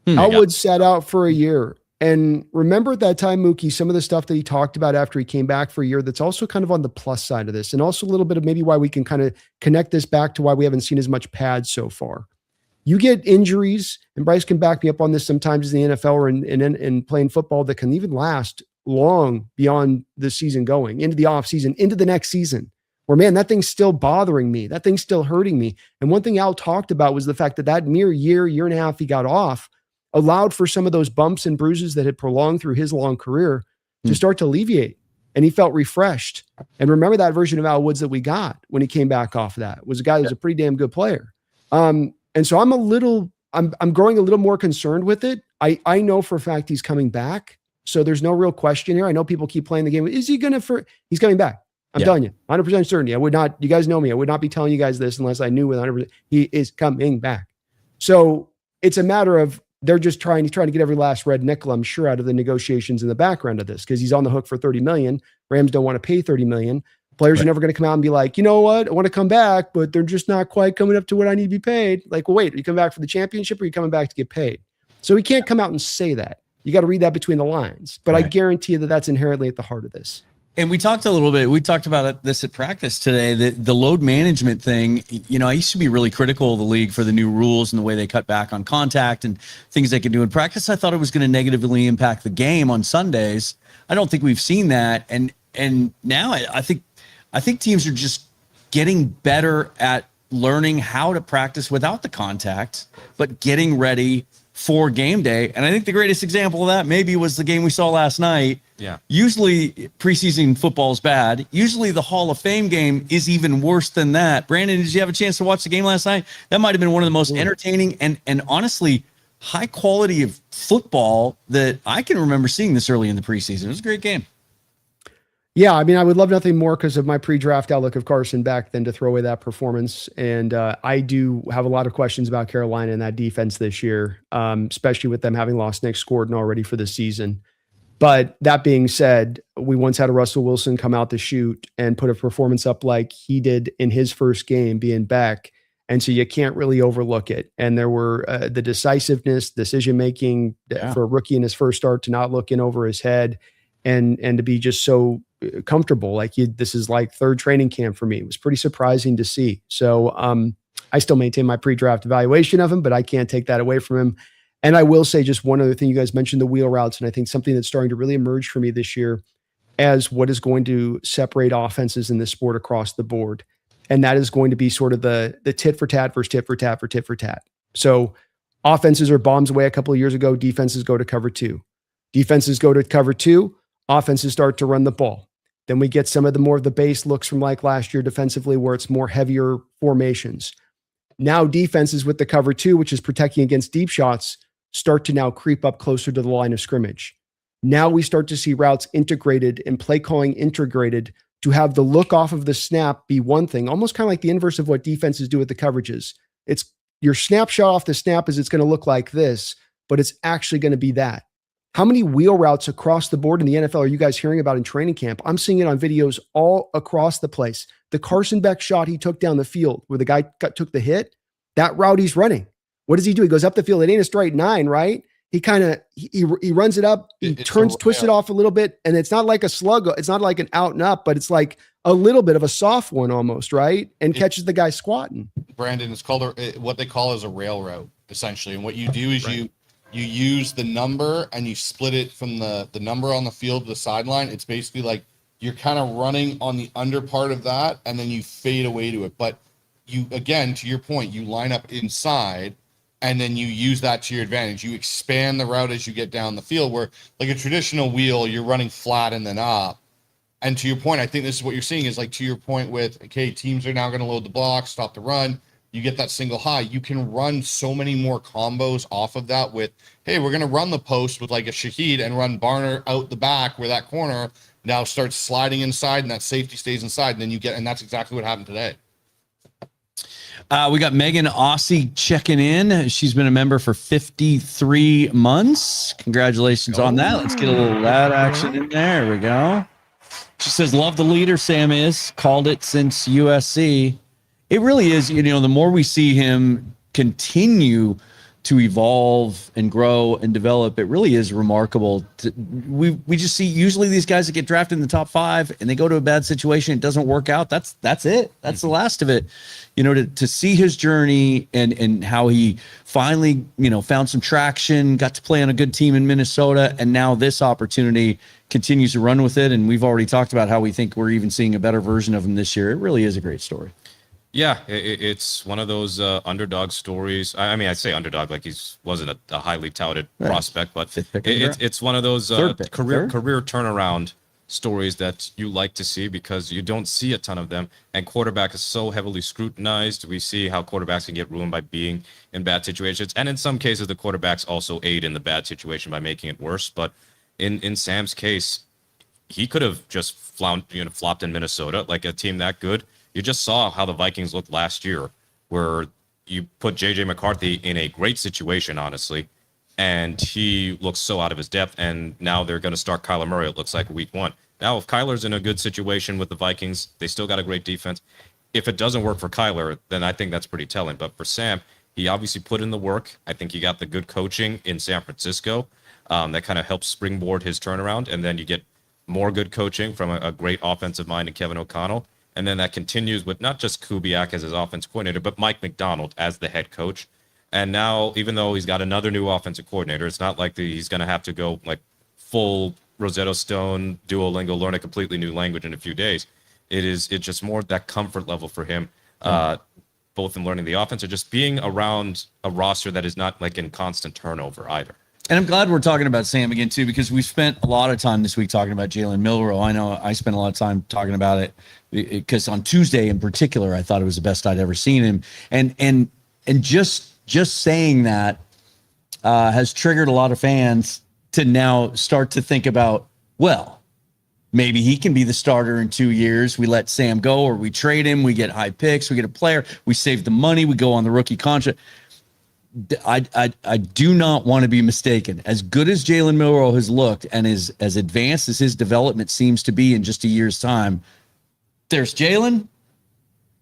Al Woods sat out for a year. And remember at that time, Mookie, some of the stuff that he talked about after he came back for a year, that's also kind of on the plus side of this. And also a little bit of maybe why we can kind of connect this back to why we haven't seen as much pads so far. You get injuries, and Bryce can back me up on this sometimes in the NFL or in playing football, that can even last long beyond the season going, into the off season, into the next season, where, man, that thing's still bothering me. That thing's still hurting me. And one thing Al talked about was the fact that mere year and a half he got off allowed for some of those bumps and bruises that had prolonged through his long career to start to alleviate. And he felt refreshed. And remember that version of Al Woods that we got when he came back off of that was a guy that was a pretty damn good player. And so I'm growing a little more concerned with it. I know for a fact he's coming back. So there's no real question here. I know people keep playing the game. Is he going to, he's coming back. I'm telling you, 100% certainty. I would not, you guys know me. I would not be telling you guys this unless I knew with 100%. He is coming back. So it's a matter of, they're just trying to get every last red nickel, I'm sure, out of the negotiations in the background of this, because he's on the hook for $30 million. Rams don't want to pay $30 million. Players are never going to come out and be like, you know what, I want to come back, but they're just not quite coming up to what I need to be paid. Like, well, wait, are you coming back for the championship or are you coming back to get paid? So he can't come out and say that. You got to read that between the lines. But I guarantee you that that's inherently at the heart of this. And we talked about this at practice today, the load management thing. You know, I used to be really critical of the league for the new rules and the way they cut back on contact and things they can do in practice. I thought it was going to negatively impact the game on Sundays. I don't think we've seen that. And now I think teams are just getting better at learning how to practice without the contact, but getting ready for game day. And I think the greatest example of that maybe was the game we saw last night. Yeah. Usually preseason football is bad. Usually the Hall of Fame game is even worse than that. Brandon, did you have a chance to watch the game last night? That might have been one of the most entertaining and honestly high quality of football that I can remember seeing this early in the preseason. It was a great game. Yeah, I mean, I would love nothing more because of my pre-draft outlook of Carson Beck than to throw away that performance. And I do have a lot of questions about Carolina and that defense this year, especially with them having lost Nick Gordon already for the season. But that being said, we once had a Russell Wilson come out to shoot and put a performance up like he did in his first game being Beck. And so you can't really overlook it. And there were the decisiveness, decision-making for a rookie in his first start to not look in over his head and to be just so comfortable. Like this is like third training camp for me. It was pretty surprising to see. So I still maintain my pre-draft evaluation of him, but I can't take that away from him. And I will say just one other thing. You guys mentioned the wheel routes, and I think something that's starting to really emerge for me this year as what is going to separate offenses in this sport across the board. And that is going to be sort of the tit for tat versus tit for tat for tit for tat. So offenses are bombs away a couple of years ago. Defenses go to cover two. Defenses go to cover two. Offenses start to run the ball. Then we get some of the more of the base looks from like last year defensively where it's more heavier formations. Now defenses with the cover two, which is protecting against deep shots, start to now creep up closer to the line of scrimmage. Now we start to see routes integrated and play calling integrated to have the look off of the snap be one thing, almost kind of like the inverse of what defenses do with the coverages. It's your snapshot off the snap is it's going to look like this, but it's actually going to be that. How many wheel routes across the board in the NFL are you guys hearing about in training camp? I'm seeing it on videos all across the place. The Carson Beck shot he took down the field where the guy took the hit, that route he's running. What does he do? He goes up the field. It ain't a straight 9, right? He kind of, he runs it up. He twists it off a little bit. And it's not like a slug. It's not like an out and up, but it's like a little bit of a soft one almost, right? And catches the guy squatting. Brandon, it's called what they call as a rail route, essentially. And what you do is you use the number and you split it from the number on the field to the sideline. It's basically like you're kind of running on the under part of that and then you fade away to it. But you, again, to your point, you line up inside and then you use that to your advantage. You expand the route as you get down the field where like a traditional wheel, you're running flat and then up. And to your point, I think this is what you're seeing is like to your point with, okay, teams are now going to load the block, stop the run. You get that single high. You can run so many more combos off of that with, hey, we're going to run the post with like a Shaheed and run Barner out the back where that corner now starts sliding inside and that safety stays inside. And then you get, and that's exactly what happened today. We got Megan Aussie checking in. She's been a member for 53 months. Congratulations on that. Let's get a little loud action in there. There we go. She says, love the leader Sam is. Called it since USC. It really is, you know, the more we see him continue to evolve and grow and develop, it really is remarkable. We just see usually these guys that get drafted in the top 5 and they go to a bad situation, it doesn't work out. That's it. That's the last of it. You know, to see his journey and how he finally, you know, found some traction, got to play on a good team in Minnesota, and now this opportunity continues to run with it. And we've already talked about how we think we're even seeing a better version of him this year. It really is a great story. Yeah, it's one of those underdog stories. I mean, I say underdog like he wasn't a highly touted prospect, but it's one of those career turnaround stories that you like to see because you don't see a ton of them. And quarterback is so heavily scrutinized. We see how quarterbacks can get ruined by being in bad situations. And in some cases, the quarterbacks also aid in the bad situation by making it worse. But in Sam's case, he could have just flopped in Minnesota, like a team that good. You just saw how the Vikings looked last year, where you put J.J. McCarthy in a great situation, honestly, and he looks so out of his depth. And now they're going to start Kyler Murray, it looks like, week 1. Now, if Kyler's in a good situation with the Vikings, they still got a great defense. If it doesn't work for Kyler, then I think that's pretty telling. But for Sam, he obviously put in the work. I think he got the good coaching in San Francisco that kind of helps springboard his turnaround. And then you get more good coaching from a great offensive mind in Kevin O'Connell. And then that continues with not just Kubiak as his offense coordinator, but Mike McDonald as the head coach. And now, even though he's got another new offensive coordinator, it's not like he's going to have to go like full Rosetta Stone, Duolingo, learn a completely new language in a few days. It's just more that comfort level for him, both in learning the offense or just being around a roster that is not like in constant turnover either. And I'm glad we're talking about Sam again, too, because we spent a lot of time this week talking about Jalen Milroe. I know I spent a lot of time talking about it because on Tuesday in particular, I thought it was the best I'd ever seen him. And just saying that has triggered a lot of fans to now start to think about, well, maybe he can be the starter in 2 years. We let Sam go or we trade him. We get high picks. We get a player. We save the money. We go on the rookie contract. I do not want to be mistaken. As good as Jalen Milroe has looked and as advanced as his development seems to be in just a year's time, there's Jalen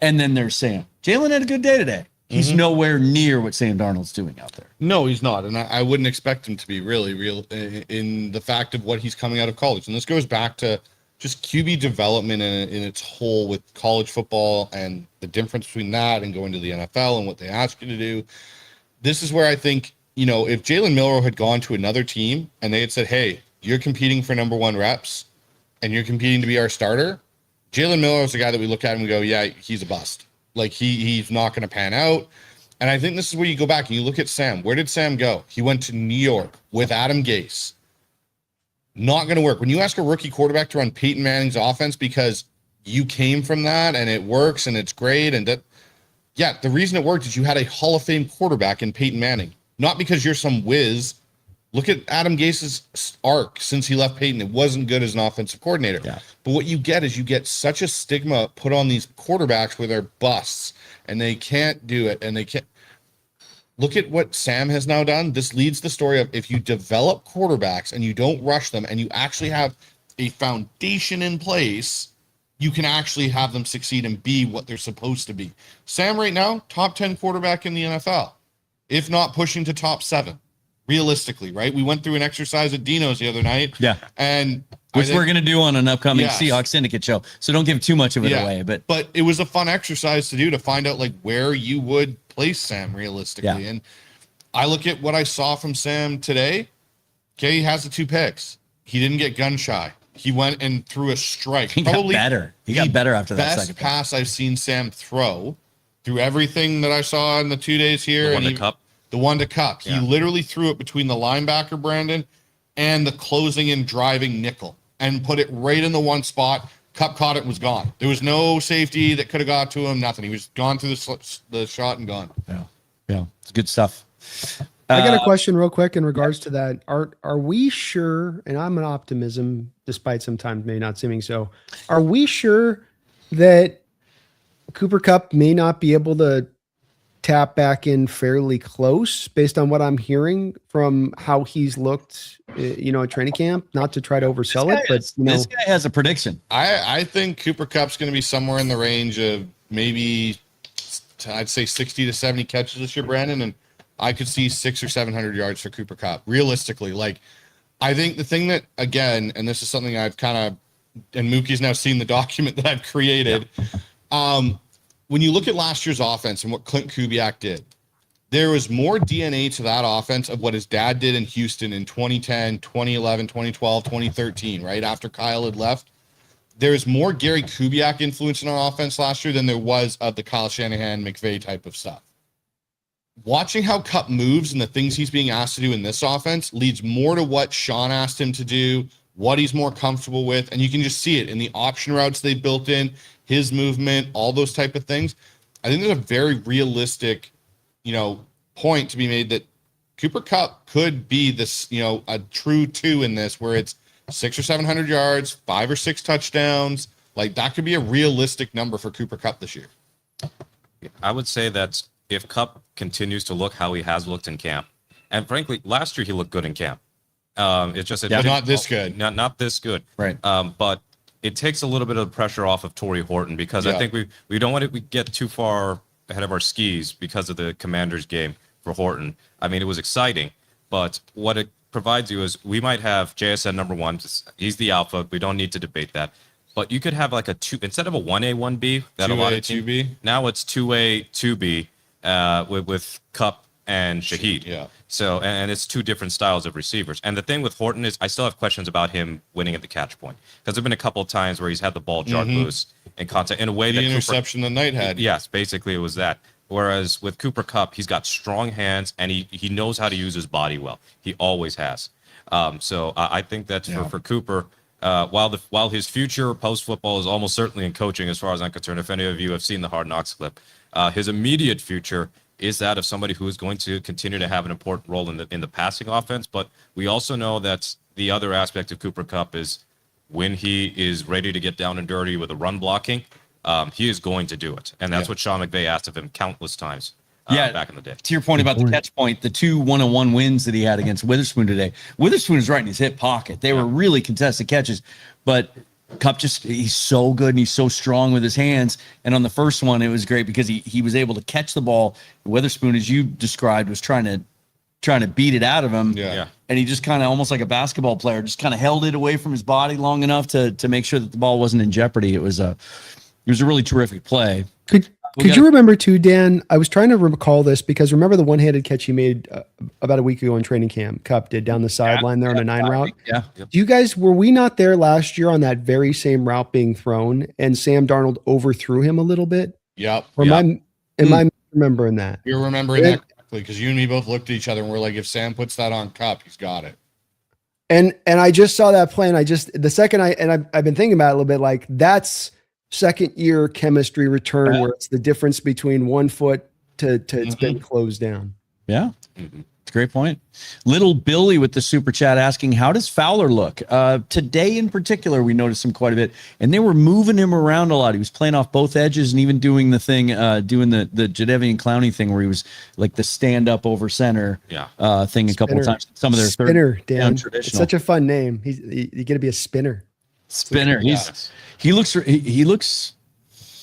and then there's Sam. Jalen had a good day today. He's nowhere near what Sam Darnold's doing out there. No, he's not. And I wouldn't expect him to be really real in the fact of what he's coming out of college. And this goes back to just QB development in its whole with college football and the difference between that and going to the NFL and what they ask you to do. This is where I think, if Jalen Milroe had gone to another team and they had said, hey, you're competing for number 1 reps and you're competing to be our starter, Jalen Milroe is the guy that we look at and we go, yeah, he's a bust. Like he's not going to pan out. And I think this is where you go back and you look at Sam. Where did Sam go? He went to New York with Adam Gase. Not going to work. When you ask a rookie quarterback to run Peyton Manning's offense because you came from that and it works and it's great and that, yeah, the reason it worked is you had a Hall of Fame quarterback in Peyton Manning. Not because you're some whiz. Look at Adam Gase's arc since he left Peyton. It wasn't good as an offensive coordinator. Yeah. But what you get is you get such a stigma put on these quarterbacks where they're busts and they can't do it and they can't. Look at what Sam has now done. This leads the story of if you develop quarterbacks and you don't rush them and you actually have a foundation in place, you can actually have them succeed and be what they're supposed to be. Sam right now, top 10 quarterback in the NFL, if not pushing to top 7, realistically, right? We went through an exercise at Dino's the other night. Yeah. And which we're going to do on an upcoming Yes. Seahawks Syndicate show. So don't give too much of it away. But it was a fun exercise to do to find out like where you would place Sam realistically. Yeah. And I look at what I saw from Sam today. Okay, he has the 2 picks. He didn't get gun shy. He went and threw a strike. he got better. He got better after that best second pass I've seen Sam throw through everything that I saw in the 2 days here. The one and to Cup. The one to Cup. Yeah. He literally threw it between the linebacker, Brandon, and the closing and driving nickel and put it right in the one spot. Cup caught it and was gone. There was no safety that could have got to him, nothing. He was gone through the shot and gone. Yeah, it's good stuff. I got a question real quick in regards to that. Are we sure, and I'm an optimism, despite sometimes may not seeming so, are we sure that Cooper Kupp may not be able to tap back in fairly close based on what I'm hearing from how he's looked, at training camp? Not to try to oversell it, but this guy has a prediction. I think Cooper Kupp's going to be somewhere in the range of maybe, I'd say 60 to 70 catches this year, Brandon, and I could see 600 or 700 yards for Cooper Kupp. Realistically, I think the thing that, again, and this is something I've kind of, and Mookie's now seen the document that I've created. When you look at last year's offense and what Clint Kubiak did, there was more DNA to that offense of what his dad did in Houston in 2010, 2011, 2012, 2013, right after Kyle had left. There's more Gary Kubiak influence in our offense last year than there was of the Kyle Shanahan, McVay type of stuff. Watching how Kupp moves and the things he's being asked to do in this offense leads more to what Sean asked him to do, what he's more comfortable with, and you can just see it in the option routes they built in, his movement, all those type of things. I think there's a very realistic, point to be made that Cooper Kupp could be this, a true 2 in this, where it's 600 or 700 yards, 5 or 6 touchdowns. That could be a realistic number for Cooper Kupp this year. I would say that if Kupp continues to look how he has looked in camp, And frankly, last year he looked good in camp. It's just but not this good. Not this good. Right. But it takes a little bit of pressure off of Torrey Horton because I think we don't want to get too far ahead of our skis because of the Commanders game for Horton. I mean, it was exciting, but what it provides you is we might have JSN number one. He's the alpha. We don't need to debate that. But you could have like a two instead of a 1A, 1B. That 2A, 2B. Now it's 2A, 2B with Cup and Shaheed. Yeah. So, and it's two different styles of receivers. And the thing with Horton is I still have questions about him winning at the catch point because there've been a couple of times where he's had the ball jarred loose and contact in a way The that interception that Knight had. Yes, basically it was that. Whereas with Cooper Kupp, he's got strong hands and he knows how to use his body well. He always has. So I think that for Cooper, while his future post football is almost certainly in coaching, as far as I'm concerned, if any of you have seen the Hard Knocks clip, his immediate future is that of somebody who is going to continue to have an important role in the passing offense. But we also know that the other aspect of Cooper Kupp is when he is ready to get down and dirty with the run blocking, he is going to do it. And that's what Sean McVay asked of him countless times back in the day. To your point about the catch point, the 2 1-on-1 wins that he had against Witherspoon today, Witherspoon is right in his hip pocket. They were really contested catches, but Kupp he's so good and he's so strong with his hands. And on the first one, it was great because he was able to catch the ball. Witherspoon, as you described, was trying to beat it out of him. Yeah. And he just kind of almost like a basketball player, just kind of held it away from his body long enough to make sure that the ball wasn't in jeopardy. It was a really terrific play. Could you remember too, Dan? I was trying to recall this because remember the one-handed catch he made about a week ago in training camp. Kupp did down the sideline there on a 9 route. Yeah. Do you guys were we not there last year on that very same route being thrown and Sam Darnold overthrew him a little bit? Yep. Or am I remembering that? You're remembering that correctly because you and me both looked at each other and we're like, if Sam puts that on Kupp, he's got it. And I just saw that play and I've been thinking about it a little bit like that's second year chemistry return where it's the difference between 1 foot to it's been closed down. Yeah. It's a great point. Little Billy with the super chat asking, how does Fowler look? Today in particular, we noticed him quite a bit and they were moving him around a lot. He was playing off both edges and even doing the thing, doing the Jadeveon Clowney thing where he was like the stand up over center thing a couple of times. Some of their spinner, Dan. It's such a fun name. You got to be a spinner. Spinner. He looks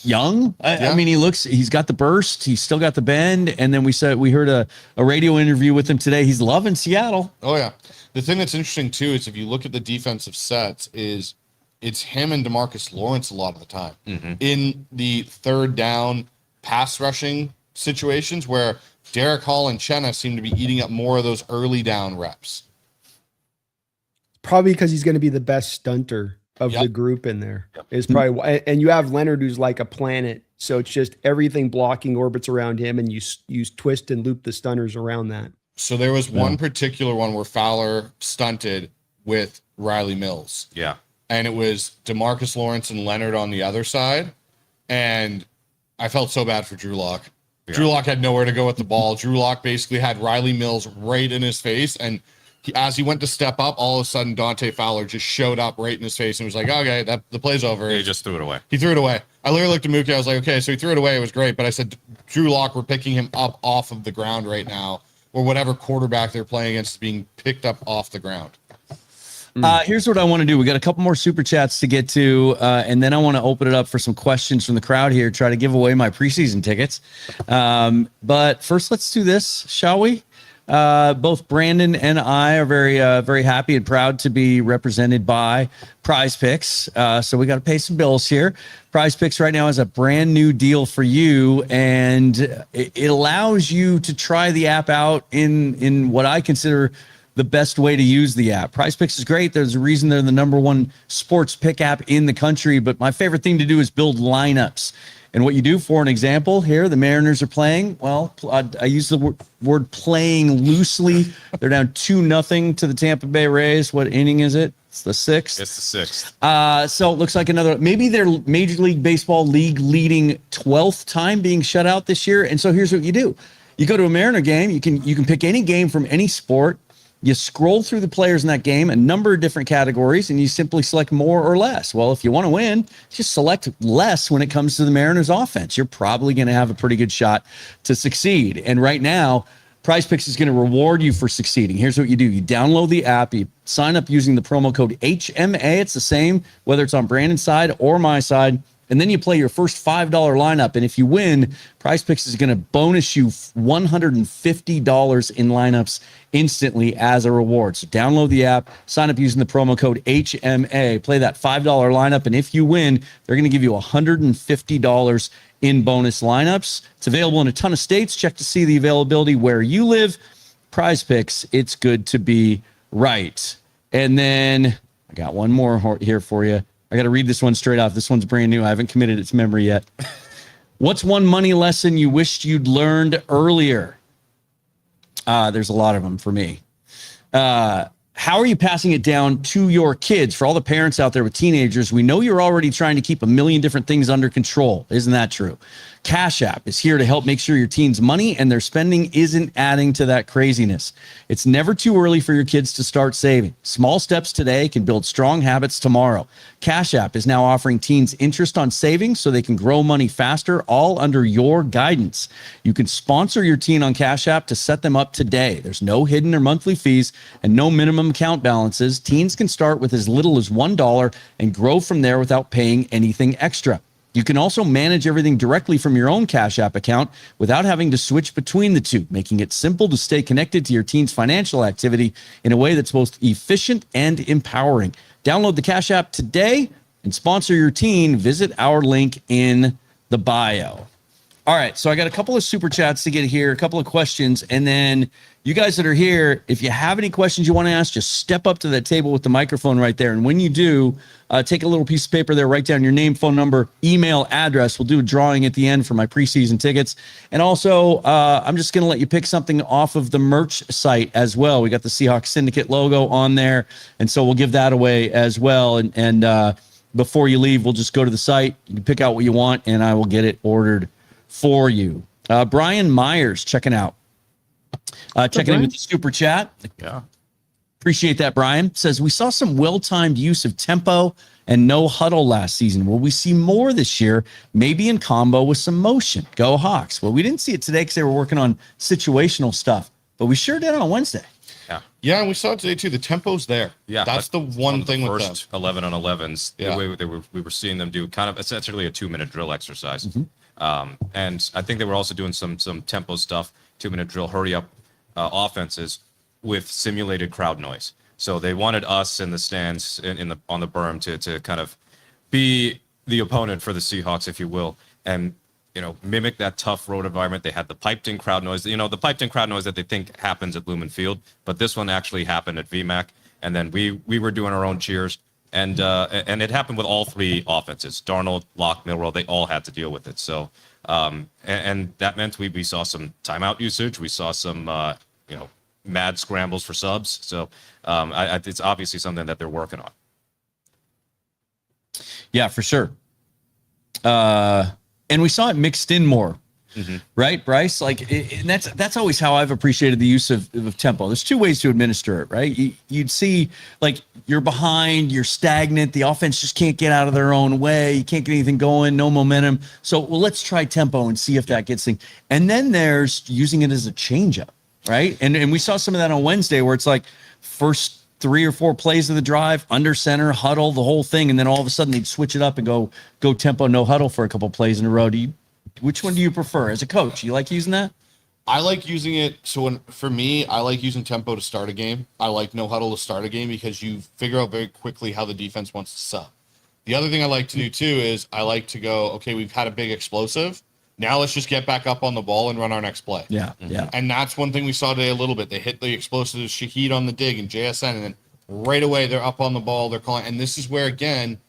young. I mean, he's got the burst. He's still got the bend. And then we heard a radio interview with him today. He's loving Seattle. Oh yeah. The thing that's interesting too is if you look at the defensive sets is it's him and DeMarcus Lawrence a lot of the time in the third down pass rushing situations where Derek Hall and Chenna seem to be eating up more of those early down reps. Probably because he's going to be the best stunter of the group in there is probably why. And you have Leonard who's like a planet. So it's just everything blocking orbits around him and you twist and loop the stunners around that. So there was one particular one where Fowler stunted with Riley Mills. Yeah. And it was DeMarcus Lawrence and Leonard on the other side. And I felt so bad for Drew Lock. Yeah. Drew Lock had nowhere to go with the ball. Drew Lock basically had Riley Mills right in his face. And as he went to step up, all of a sudden Dante Fowler just showed up right in his face and was like, okay, the play's over. He just threw it away. He threw it away. I literally looked at Mookie. I was like, okay, so he threw it away. It was great. But I said, Drew Lock, we're picking him up off of the ground right now, or whatever quarterback they're playing against is being picked up off the ground. Here's what I want to do. We got a couple more super chats to get to, and then I want to open it up for some questions from the crowd here, try to give away my preseason tickets. But first, let's do this, shall we? Both Brandon and I are very happy and proud to be represented by Prize Picks. So we got to pay some bills here. Prize Picks right now is a brand new deal for you, and it allows you to try the app out in what I consider the best way to use the app. Prize Picks is great. There's a reason they're the #1 sports pick app in the country, but my favorite thing to do is build lineups. And what you do, for an example, here, the Mariners are playing. Well, I use the word playing loosely. They're down 2-0 to the Tampa Bay Rays. What inning is it? It's the 6th. It's the 6th. So it looks like maybe their Major League Baseball league leading 12th time being shut out this year. And so here's what you do. You go to a Mariner game. You can pick any game from any sport. You scroll through the players in that game, a number of different categories, and you simply select more or less. Well, if you want to win, just select less when it comes to the Mariners offense. You're probably going to have a pretty good shot to succeed. And right now, Prize Picks is going to reward you for succeeding. Here's what you do. You download the app, you sign up using the promo code HMA. It's the same, whether it's on Brandon's side or my side. And then you play your first $5 lineup. And if you win, Prize Picks is going to bonus you $150 in lineups instantly as a reward. So download the app, sign up using the promo code HMA, play that $5 lineup. And if you win, they're going to give you $150 in bonus lineups. It's available in a ton of states. Check to see the availability where you live. Prize Picks, it's good to be right. And then I got one more here for you. I got to read this one straight off. This one's brand new. I haven't committed it to memory yet. What's one money lesson you wished you'd learned earlier? There's a lot of them for me. How are you passing it down to your kids? For all the parents out there with teenagers, we know you're already trying to keep a million different things under control. Isn't that true? Cash App is here to help make sure your teens' money and their spending isn't adding to that craziness. It's never too early for your kids to start saving. Small steps today can build strong habits tomorrow. Cash App is now offering teens interest on savings so they can grow money faster, all under your guidance. You can sponsor your teen on Cash App to set them up today. There's no hidden or monthly fees and no minimum account balances. Teens can start with as little as $1 and grow from there without paying anything extra. You can also manage everything directly from your own Cash App account without having to switch between the two, making it simple to stay connected to your teen's financial activity in a way that's both efficient and empowering. Download the Cash App today and sponsor your teen. Visit our link in the bio. All right, so I got a couple of super chats to get here, a couple of questions, and then you guys that are here, if you have any questions you want to ask, just step up to that table with the microphone right there. And when you do, take a little piece of paper there, write down your name, phone number, email, address. We'll do a drawing at the end for my preseason tickets. And also, I'm just going to let you pick something off of the merch site as well. We got the Seahawks Syndicate logo on there, and so we'll give that away as well. And before you leave, we'll just go to the site. You can pick out what you want, and I will get it ordered for you. Brian Myers checking out. Checking in with the super chat. Yeah. Appreciate that, Brian. Says, we saw some well-timed use of tempo and no huddle last season. Will we see more this year, maybe in combo with some motion? Go Hawks. Well, we didn't see it today because they were working on situational stuff, but we sure did on Wednesday. Yeah, and we saw it today too. The tempo's there. Yeah, that's the one thing with them. First 11 on 11s, Yeah. the way we were seeing them do kind of essentially a 2-minute drill exercise. And I think they were also doing some tempo stuff, 2-minute drill, hurry up offenses with simulated crowd noise. So they wanted us in the stands on the berm to kind of be the opponent for the Seahawks, if you will, and mimic that tough road environment. They had the piped in crowd noise, the piped in crowd noise that they think happens at Lumen Field, but this one actually happened at VMAC. And then we were doing our own cheers, and it happened with all three offenses. Darnold, Locke, Milroe, they all had to deal with it. So and that meant we saw some timeout usage. We saw some mad scrambles for subs. So it's obviously something that they're working on. Yeah, for sure. And we saw it mixed in more, right, Bryce? And that's always how I've appreciated the use of tempo. There's two ways to administer it, right? You'd see, you're behind, you're stagnant, the offense just can't get out of their own way, you can't get anything going, no momentum. So, let's try tempo and see if that gets things. And then there's using it as a changeup, right? And we saw some of that on Wednesday where it's first 3 or 4 plays of the drive, under center, huddle, the whole thing, and then all of a sudden they'd switch it up and go tempo, no huddle for a couple plays in a row. Which one do you prefer as a coach? You like using that? I like using it. So for me, I like using tempo to start a game. I like no huddle to start a game because you figure out very quickly how the defense wants to sub. The other thing I like to do too is I like to go, okay, we've had a big explosive. Now let's just get back up on the ball and run our next play. Yeah. And that's one thing we saw today a little bit. They hit the explosive Shaheed on the dig and JSN, and then right away they're up on the ball. They're calling. And this is where, again,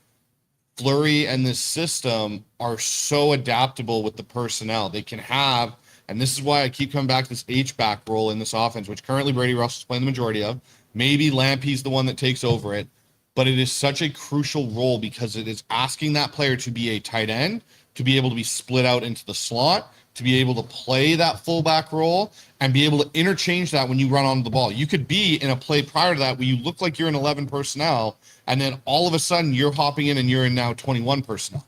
Fleury and this system are so adaptable with the personnel. They can have, and this is why I keep coming back to this H-back role in this offense, which currently Brady Russell's playing the majority of. Maybe Lampy's the one that takes over it. But it is such a crucial role because it is asking that player to be a tight end, to be able to be split out into the slot, to be able to play that fullback role, and be able to interchange that when you run onto the ball. You could be in a play prior to that where you look like you're in 11 personnel, and then all of a sudden you're hopping in and you're in now 21 personnel.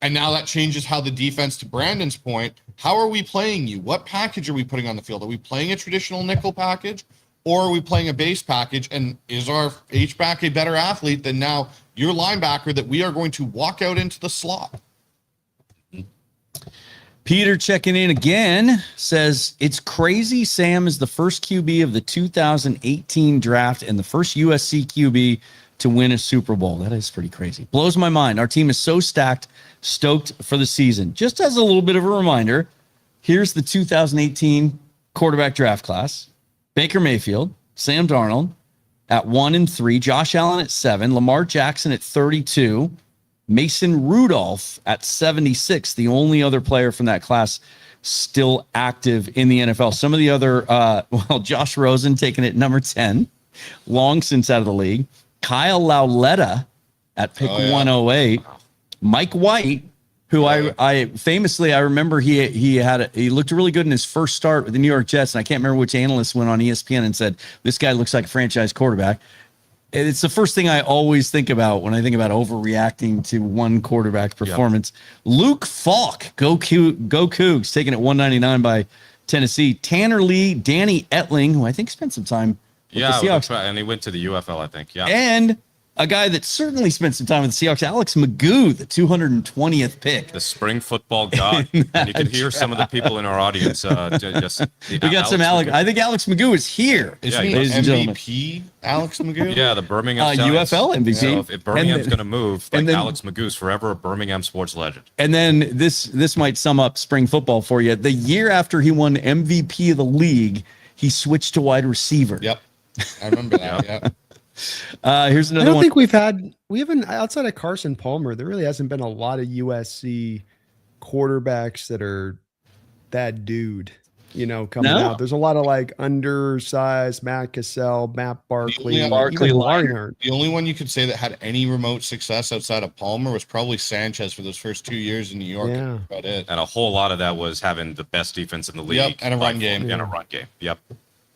And now that changes how the defense, to Brandon's point, how are we playing you? What package are we putting on the field? Are we playing a traditional nickel package, or are we playing a base package? And is our H-back a better athlete than now your linebacker that we are going to walk out into the slot? Peter checking in again says, it's crazy Sam is the first QB of the 2018 draft and the first USC QB to win a Super Bowl. That is pretty crazy. Blows my mind. Our team is so stacked, stoked for the season. Just as a little bit of a reminder, here's the 2018 quarterback draft class. Baker Mayfield, Sam Darnold at 1 and 3, Josh Allen at 7, Lamar Jackson at 32, Mason Rudolph at 76, the only other player from that class still active in the NFL. Some of the other, Josh Rosen taken at number 10, long since out of the league. Kyle Lauletta at pick 108. Mike White, who I famously, I remember he looked really good in his first start with the New York Jets, and I can't remember which analyst went on ESPN and said, this guy looks like a franchise quarterback. It's the first thing I always think about when I think about overreacting to one quarterback performance. Yep. Luke Falk, go Cougs, taken at 199 by Tennessee. Tanner Lee, Danny Etling, who I think spent some time with the Seahawks. And he went to the UFL, I think. Yeah. And a guy that certainly spent some time with the Seahawks, Alex Magoo, the 220th pick. The spring football god. And you can hear some of the people in our audience. We got some Alex. I think Alex Magoo is here. Is he MVP Alex Magoo? Yeah, the Birmingham UFL MVP. So if Birmingham's going to move, Alex Magoo's forever a Birmingham sports legend. And then this might sum up spring football for you. The year after he won MVP of the league, he switched to wide receiver. Yep. I remember that. Yeah. Here's another one. I don't think we haven't outside of Carson Palmer, there really hasn't been a lot of USC quarterbacks that are that dude, coming out. There's a lot of like undersized Matt Cassell, Matt Barkley, Larnard. The only one you could say that had any remote success outside of Palmer was probably Sanchez for those first 2 years in New York. Yeah. About it. And a whole lot of that was having the best defense in the league. Yep, and a run game. And a run game. Yep.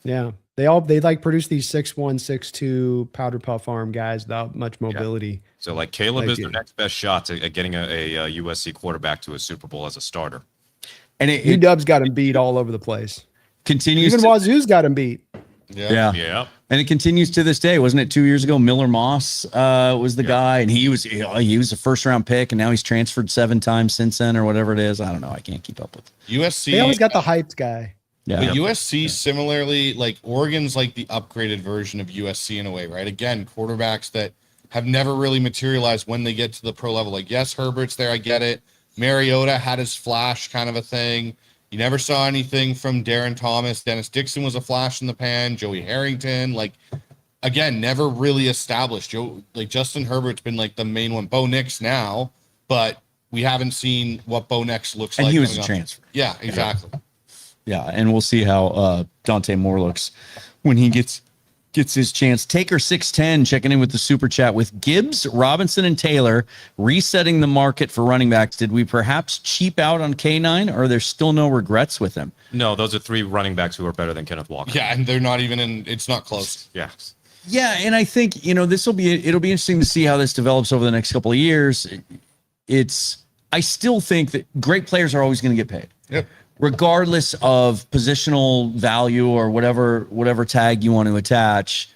Yeah. They like produce these 6'1", 6'2" powder puff arm guys without much mobility. Yeah. So like Caleb is the next best shot at getting a USC quarterback to a Super Bowl as a starter. And UW's got him beat all over the place. Continues. Even Wazoo's got him beat. Yeah. And it continues to this day. Wasn't it 2 years ago? Miller Moss was the guy, and he was a first round pick, and now he's transferred 7 times since then, or whatever it is. I don't know. I can't keep up with it. USC. They always got the hyped guy. Yeah. But USC, similarly, like Oregon's like the upgraded version of USC in a way, right? Again, quarterbacks that have never really materialized when they get to the pro level. Like, yes, Herbert's there, I get it. Mariota had his flash kind of a thing. You never saw anything from Darren Thomas. Dennis Dixon was a flash in the pan. Joey Harrington, like, again, never really established. Justin Herbert's been like the main one. Bo Nix now, but we haven't seen what Bo Nix looks like. And he was a transfer. Yeah, exactly. Yeah, and we'll see how Dante Moore looks when he gets his chance. Taker 610 checking in with the super chat with Gibbs, Robinson, and Taylor resetting the market for running backs. Did we perhaps cheap out on K9, or are there still no regrets with him? No, those are 3 running backs who are better than Kenneth Walker. Yeah, and they're not even in. It's not close. Yeah. Yeah, and I think it'll be interesting to see how this develops over the next couple of years. I still think that great players are always going to get paid. Yep. Regardless of positional value or whatever tag you want to attach.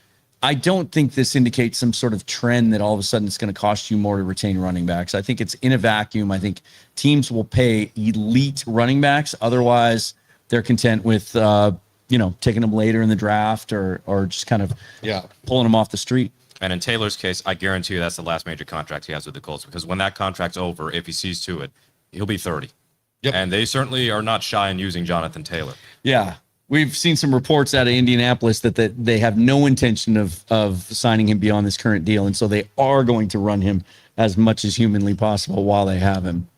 I don't think this indicates some sort of trend that all of a sudden it's going to cost you more to retain running backs. I think it's in a vacuum. I think teams will pay elite running backs. Otherwise, they're content with taking them later in the draft or just kind of pulling them off the street. And in Taylor's case, I guarantee you that's the last major contract he has with the Colts, because when that contract's over, if he sees to it, he'll be 30. Yep. And they certainly are not shy in using Jonathan Taylor. Yeah. We've seen some reports out of Indianapolis that they have no intention of signing him beyond this current deal. And so they are going to run him as much as humanly possible while they have him.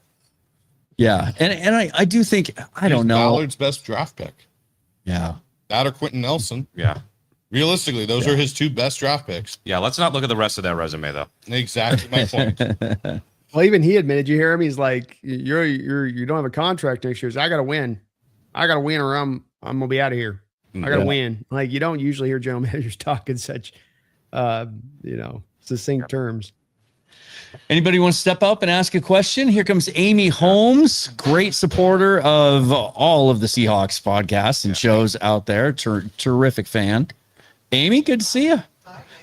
Yeah. And I do think, I don't know. Ballard's best draft pick. Yeah. That or Quentin Nelson. Yeah. Realistically, those are his 2 best draft picks. Yeah. Let's not look at the rest of that resume, though. Exactly my point. Well, even he admitted, you hear him? He's like, you don't have a contract next year. So I got to win. Or I'm going to be out of here. I got to win. Like, you don't usually hear general managers talk in such, succinct terms. Anybody want to step up and ask a question? Here comes Amy Holmes, great supporter of all of the Seahawks podcasts and shows out there. Terrific fan. Amy, good to see you.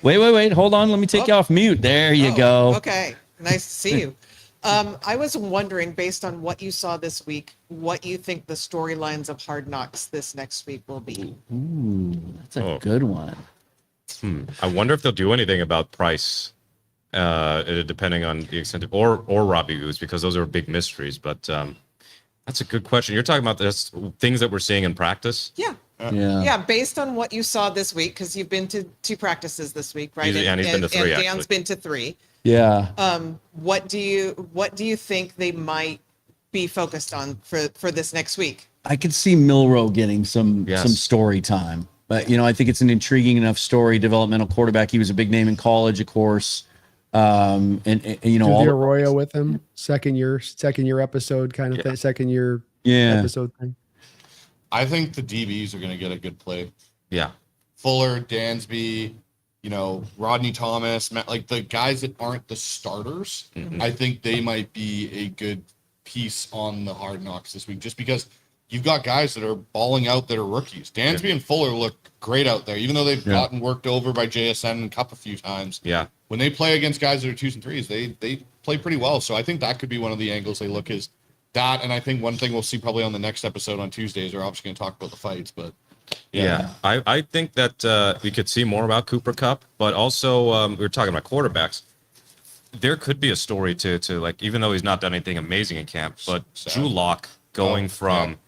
Wait. Hold on. Let me take you off mute. There you go. Okay. Nice to see you. I was wondering, based on what you saw this week, what you think the storylines of Hard Knocks this next week will be. Ooh, that's a good one. I wonder if they'll do anything about Price, depending on the extent of, or Robbie Goose, because those are big mysteries. But that's a good question. You're talking about this things that we're seeing in practice. Yeah. Based on what you saw this week, because you've been to 2 practices this week, right? He's been to 3. And Dan's actually. been to 3. Yeah. What do you think they might be focused on for this next week? I could see Milroe getting some story time, but I think it's an intriguing enough story. Developmental quarterback. He was a big name in college, of course. And the Arroyo with him, second year episode kind of thing, second year episode thing. I think the DBs are going to get a good play. Yeah. Fuller, Dansby, Rodney Thomas, like the guys that aren't the starters. Mm-hmm. I think they might be a good piece on the Hard Knocks this week, just because you've got guys that are balling out that are rookies. Dansby and Fuller look great out there, even though they've gotten worked over by JSN and Cup a few times. Yeah. When they play against guys that are 2s and 3s, they play pretty well. So I think that could be one of the angles they look is that. And I think one thing we'll see probably on the next episode on Tuesdays, we're obviously going to talk about the fights, but yeah. I think that we could see more about Cooper Kupp, but also we were talking about quarterbacks. There could be a story to like, even though he's not done anything amazing in camp, but Drew Lock going from,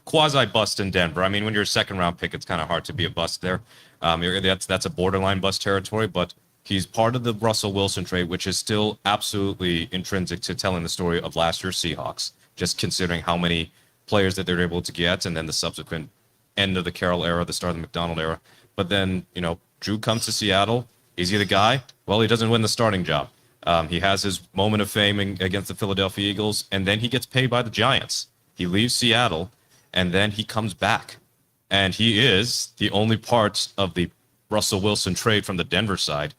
quasi bust in Denver. I mean, when you're a 2nd round pick, it's kind of hard to be a bust there. That's a borderline bust territory, but he's part of the Russell Wilson trade, which is still absolutely intrinsic to telling the story of last year's Seahawks, just considering how many players that they're able to get and then the subsequent end of the Carroll era, the start of the McDonald era. But then, Drew comes to Seattle. Is he the guy? Well, he doesn't win the starting job. He has his moment of fame against the Philadelphia Eagles, and then he gets paid by the Giants. He leaves Seattle, and then he comes back. And he is the only part of the Russell Wilson trade from the Denver side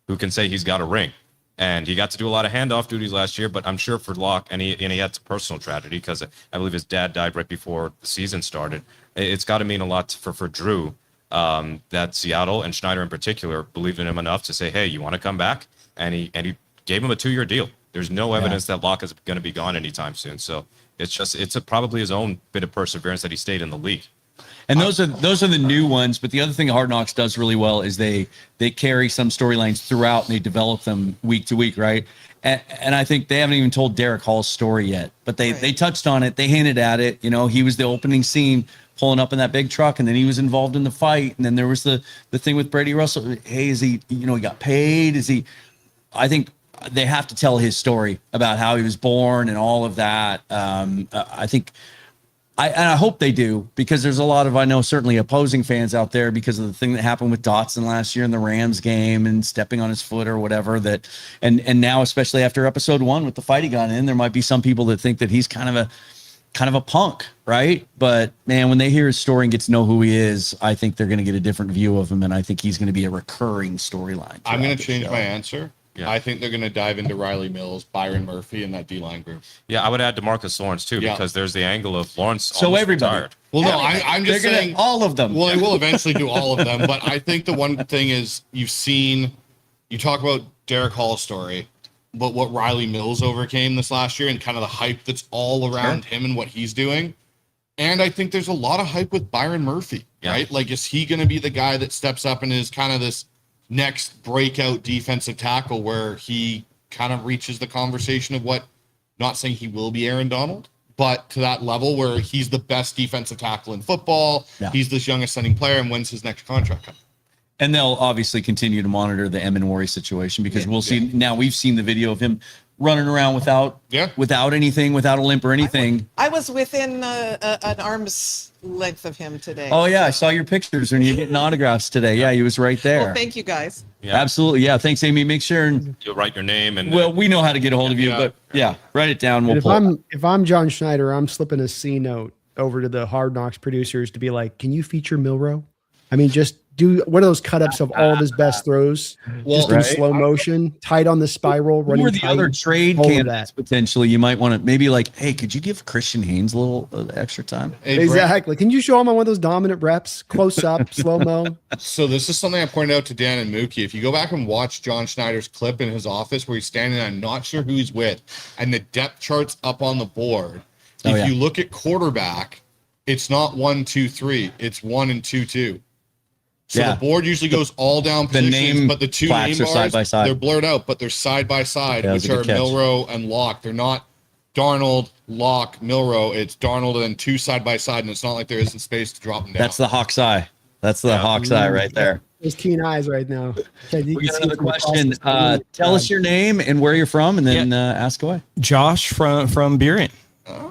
who can say he's got a ring. And he got to do a lot of handoff duties last year, but I'm sure for Locke, and he had some personal tragedy because I believe his dad died right before the season started. It's got to mean a lot for Drew that Seattle and Schneider in particular believed in him enough to say, hey, you want to come back? And he gave him a 2-year deal. There's no evidence that Locke is going to be gone anytime soon. So it's probably his own bit of perseverance that he stayed in the league. And those are the new ones. But the other thing Hard Knocks does really well is they carry some storylines throughout and they develop them week to week, right? And I think they haven't even told Derek Hall's story yet, but they touched on it. They hinted at it. He was the opening scene pulling up in that big truck, and then he was involved in the fight. And then there was the thing with Brady Russell. Hey, is he? He got paid? Is he? I think they have to tell his story about how he was born and all of that. I think. I hope they do, because there's a lot of, I know, certainly opposing fans out there because of the thing that happened with Dotson last year in the Rams game and stepping on his foot or whatever, that, and now, especially after episode 1 with the fight he got in, there might be some people that think that he's kind of a punk, right? But man, when they hear his story and get to know who he is, I think they're going to get a different view of him. And I think he's going to be a recurring storyline. I'm going to change my answer. Yeah. I think they're going to dive into Riley Mills, Byron Murphy, and that D-line group. Yeah, I would add DeMarcus Lawrence too, because there's the angle of Lawrence. So everybody. Retired. Well, no, I'm just saying all of them. Well, they will eventually do all of them, but I think the one thing is you talk about Derek Hall's story, but what Riley Mills overcame this last year and kind of the hype that's all around him and what he's doing. And I think there's a lot of hype with Byron Murphy, right? Like, is he going to be the guy that steps up and is kind of this next breakout defensive tackle where he kind of reaches the conversation of what, not saying he will be Aaron Donald, but to that level where he's the best defensive tackle in football. Yeah. He's this young ascending player, and when's his next contract? And they'll obviously continue to monitor the Emin situation, because we'll see now. We've seen the video of him running around without anything, without a limp or anything. I was within an arm's length of him today. Oh yeah, I saw your pictures when you're getting autographs today. Yeah, he was right there. Well, thank you guys. Yeah. Absolutely. Yeah, thanks, Amy. Make sure and you'll write your name, and well, we know how to get a hold of you, but write it down. If I'm John Schneider, I'm slipping a C note over to the Hard Knocks producers to be like, can you feature Milroe? I mean, just do one of those cut ups of all of his best throws, just in slow motion, tight on the spiral, running Or the tight, other trade all of candidates potentially. You might want to maybe like, hey, could you give Christian Haynes a little extra time? Hey, Exactly. Can you show him on one of those dominant reps, close up, slow mo? So this is something I pointed out to Dan and Mookie. If you go back and watch John Schneider's clip in his office where he's standing, I'm not sure who he's with, and the depth chart's up on the board. If you look at quarterback, it's not 1, 2, 3. It's 1 and 2, 2. So the board usually goes all down positions, but the two name bars, side by side. they're blurred out, but they're side by side, Yeah, which are Milroe and Locke. They're not Darnold, Locke, Milroe. It's Darnold and two side by side, and it's not like there isn't space to drop them down. That's the Hawk's eye. That's the Hawk's eye right there. Those keen eyes right now. Okay, We got another question. Tell us your name and where you're from, and then ask away. Josh from Burien.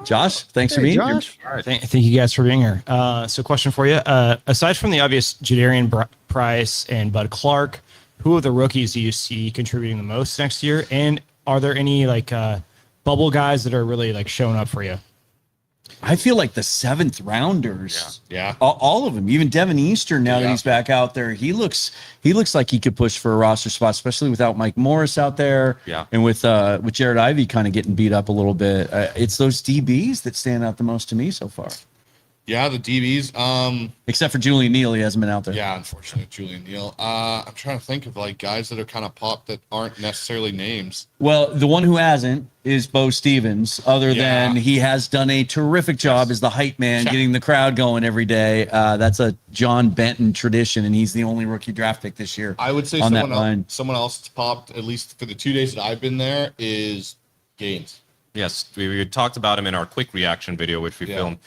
Josh, thanks for being here. All right, thank you guys for being here. So, question for you: aside from the obvious Jadarian Price and Bud Clark, who of the rookies do you see contributing the most next year? And are there any like bubble guys that are really like showing up for you? I feel like the 7th rounders, Yeah. all of them, even Devin Eastern. Now that he's back out there, he looks like he could push for a roster spot, especially without Mike Morris out there. Yeah. And with Jared Ivey kind of getting beat up a little bit. It's those DBs that stand out the most to me so far. Yeah, the DBs. Except for Julian Neal, he hasn't been out there. Yeah, unfortunately, Julian Neal. I'm trying to think of like guys that are kind of popped that aren't necessarily names. Well, the one who hasn't is Bo Stevens, other than he has done a terrific job as the hype man, getting the crowd going every day. That's a John Benton tradition, and he's the only rookie draft pick this year. I would say someone else that's popped, at least for the 2 days that I've been there, is Gaines. Yes, we talked about him in our quick reaction video, which we filmed,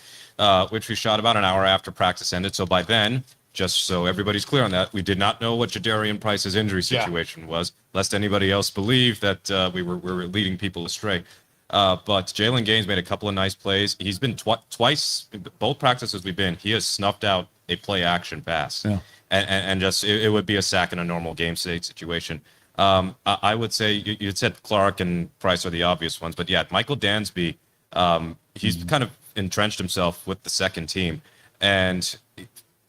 which we shot about an hour after practice ended. So by then, just so everybody's clear on that, we did not know what Jadarian Price's injury situation was, lest anybody else believe that we were leading people astray. But Jalen Gaines made a couple of nice plays. He's been twice, both practices we've been, he has snuffed out a play action pass. Yeah. And just it would be a sack in a normal game state situation. I would say you said Clark and Price are the obvious ones, but yeah, Michael Dansby, he's kind of entrenched himself with the second team, and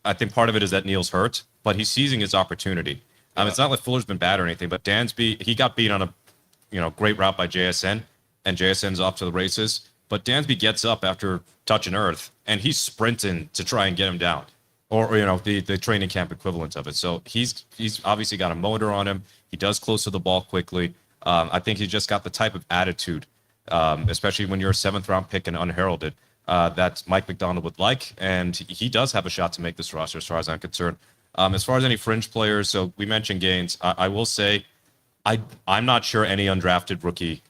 I think part of it is that Neal's hurt, but he's seizing his opportunity. It's not like Fuller's been bad or anything, but Dansby, he got beat on a great route by JSN, and JSN's off to the races. But Dansby gets up after touching earth, and he's sprinting to try and get him down, or the training camp equivalent of it. So he's obviously got a motor on him. He does close to the ball quickly. I think he's just got the type of attitude, especially when you're a 7th round pick and unheralded, that Mike McDonald would like, and he does have a shot to make this roster as far as I'm concerned. As far as any fringe players, so we mentioned Gaines. I will say I'm not sure any undrafted rookie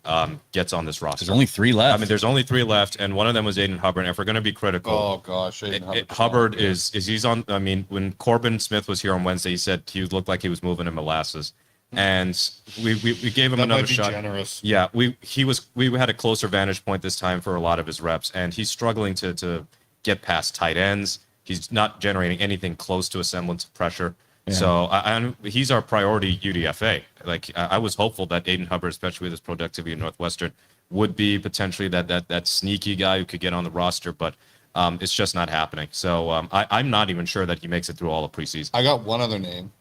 gets on this roster. There's only 3 left. I mean, there's only 3 left, and one of them was Aiden Hubbard. And if we're going to be critical, oh gosh, Hubbard is he's on. I mean, when Corbin Smith was here on Wednesday, he said he looked like he was moving in molasses, and we gave him another shot. Generous. Yeah, we had a closer vantage point this time for a lot of his reps, and he's struggling to get past tight ends. He's not generating anything close to a semblance of pressure. Yeah. So he's our priority UDFA. Like I was hopeful that Aiden Hubbard, especially with his productivity in Northwestern, would be potentially that sneaky guy who could get on the roster, but it's just not happening. So I'm not even sure that he makes it through all of preseason. I got one other name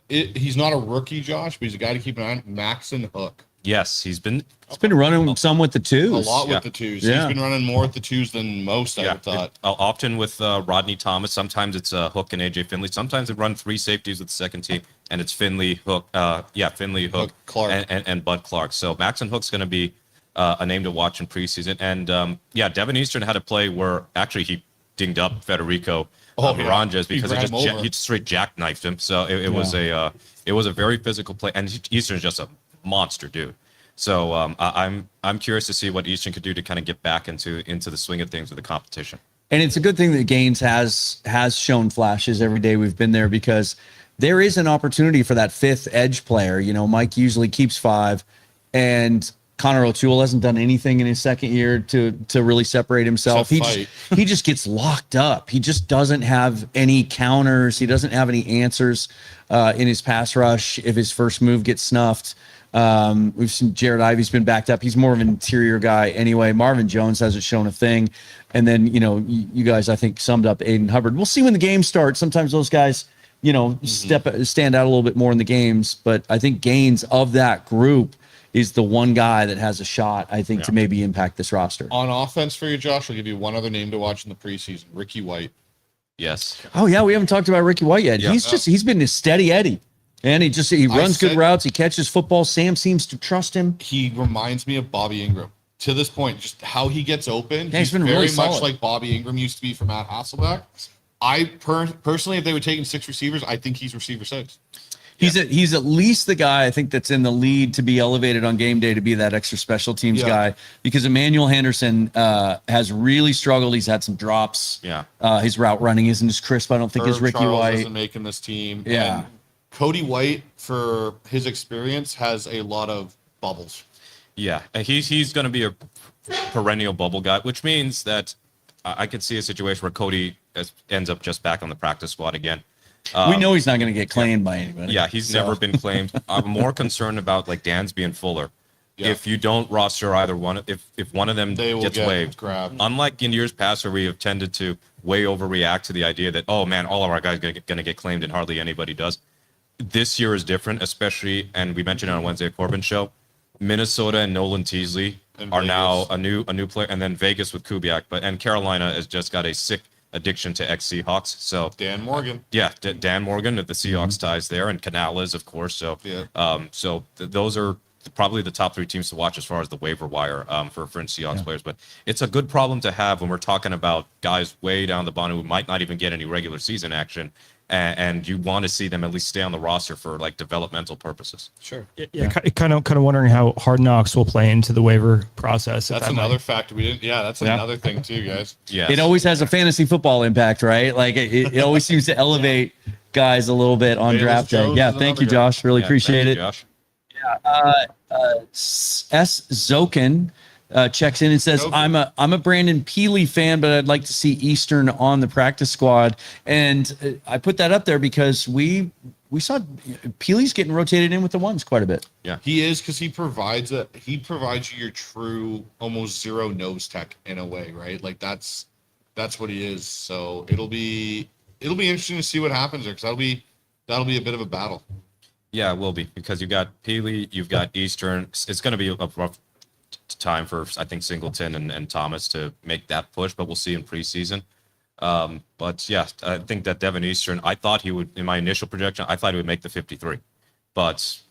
he's not a rookie, Josh, but he's a guy to keep an eye on. Maxon Hook. Yes, he's been running some with the 2s. A lot with the 2s. Yeah. He's been running more with the 2s than most, I thought. Often with Rodney Thomas. Sometimes it's Hook and AJ Finley. Sometimes they run 3 safeties with the second team, and it's Finley, Hook, Finley, Hook, Clark. And Bud Clark. So Maxon Hook's going to be a name to watch in preseason. And Devin Eastern had a play where actually he dinged up Federico Miranges because he straight jackknifed him. So it was a very physical play, and Eastern's just a monster dude. So I'm curious to see what Eastern could do to kind of get back into the swing of things with the competition. And it's a good thing that Gaines has shown flashes every day we've been there, because there is an opportunity for that 5th edge player. Mike usually keeps 5, and Connor O'Toole hasn't done anything in his second year to really separate himself. He just gets locked up. He just doesn't have any counters. He doesn't have any answers in his pass rush if his first move gets snuffed. We've seen Jared Ivey's been backed up. He's more of an interior guy anyway. Marvin Jones hasn't shown a thing. And then, you guys, I think, summed up Aiden Hubbard. We'll see when the game starts. Sometimes those guys stand out a little bit more in the games. But I think Gaines of that group is the one guy that has a shot, I think, to maybe impact this roster. On offense for you, Josh, I'll give you one other name to watch in the preseason, Ricky White. Yes. Oh yeah, we haven't talked about Ricky White yet. Yeah. He's been a steady Eddie. And he runs good routes. He catches football. Sam seems to trust him. He reminds me of Bobby Ingram to this point. Just how he gets open. Yeah, he's been very really much solid. like Bobby Ingram used to be for Matt Hasselbeck. I personally, if they were taking 6 receivers, I think he's receiver 6. He's at least the guy I think that's in the lead to be elevated on game day to be that extra special teams guy, because Emmanuel Henderson has really struggled. He's had some drops. Yeah. His route running isn't as crisp, I don't think, as Ricky Charles White. isn't making this team. Yeah. And Cody White, for his experience, has a lot of bubbles. Yeah, and he's going to be a perennial bubble guy, which means that I could see a situation where Cody ends up just back on the practice squad again. We know he's not going to get claimed by anybody. Yeah, he's never been claimed. I'm more concerned about like Dansby and Fuller. Yeah. If you don't roster either one, if one of them They will gets get waived, grabbed. unlike in years past where we have tended to way overreact to the idea that, oh man, all of our guys going to get claimed and hardly anybody does. This year is different, especially, and we mentioned it on Wednesday at Corbin show, Minnesota and Nolan Teasley And are Vegas. now a new player, and then Vegas with Kubiak, and Carolina has just got a sick addiction to ex-Seahawks. So Dan Morgan. yeah, Dan Morgan at the Seahawks ties there, and Canales, of course. So those are probably the top 3 teams to watch as far as the waiver wire for fringe Seahawks players. But it's a good problem to have when we're talking about guys way down the bottom who might not even get any regular season action, and you want to see them at least stay on the roster for like developmental purposes. Sure. Yeah, kind of wondering how Hard Knocks will play into the waiver process. That's another factor we didn't. Yeah, that's another thing too, guys. Yeah, It always has a fantasy football impact, right? Like it always seems to elevate guys a little bit on Bayless draft day. Jones Yeah, is thank another you, guy. Josh. Really appreciate it. Josh. S. Zokin checks in and says, Zokin. I'm a Brandon Peely fan, but I'd like to see Eastern on the practice squad. And I put that up there because we saw Peely's getting rotated in with the ones quite a bit. Yeah, He is, because he provides you your true almost zero nose tech in a way, right? Like that's what he is. So it'll be interesting to see what happens there, because that'll be a bit of a battle. Yeah, it will be, because you've got Peely, you've got Eastern. It's going to be a rough time for, I think, Singleton and Thomas to make that push, but we'll see in preseason. But yeah, I think that Devin Eastern, I thought he would, in my initial projection, I thought he would make the 53. But,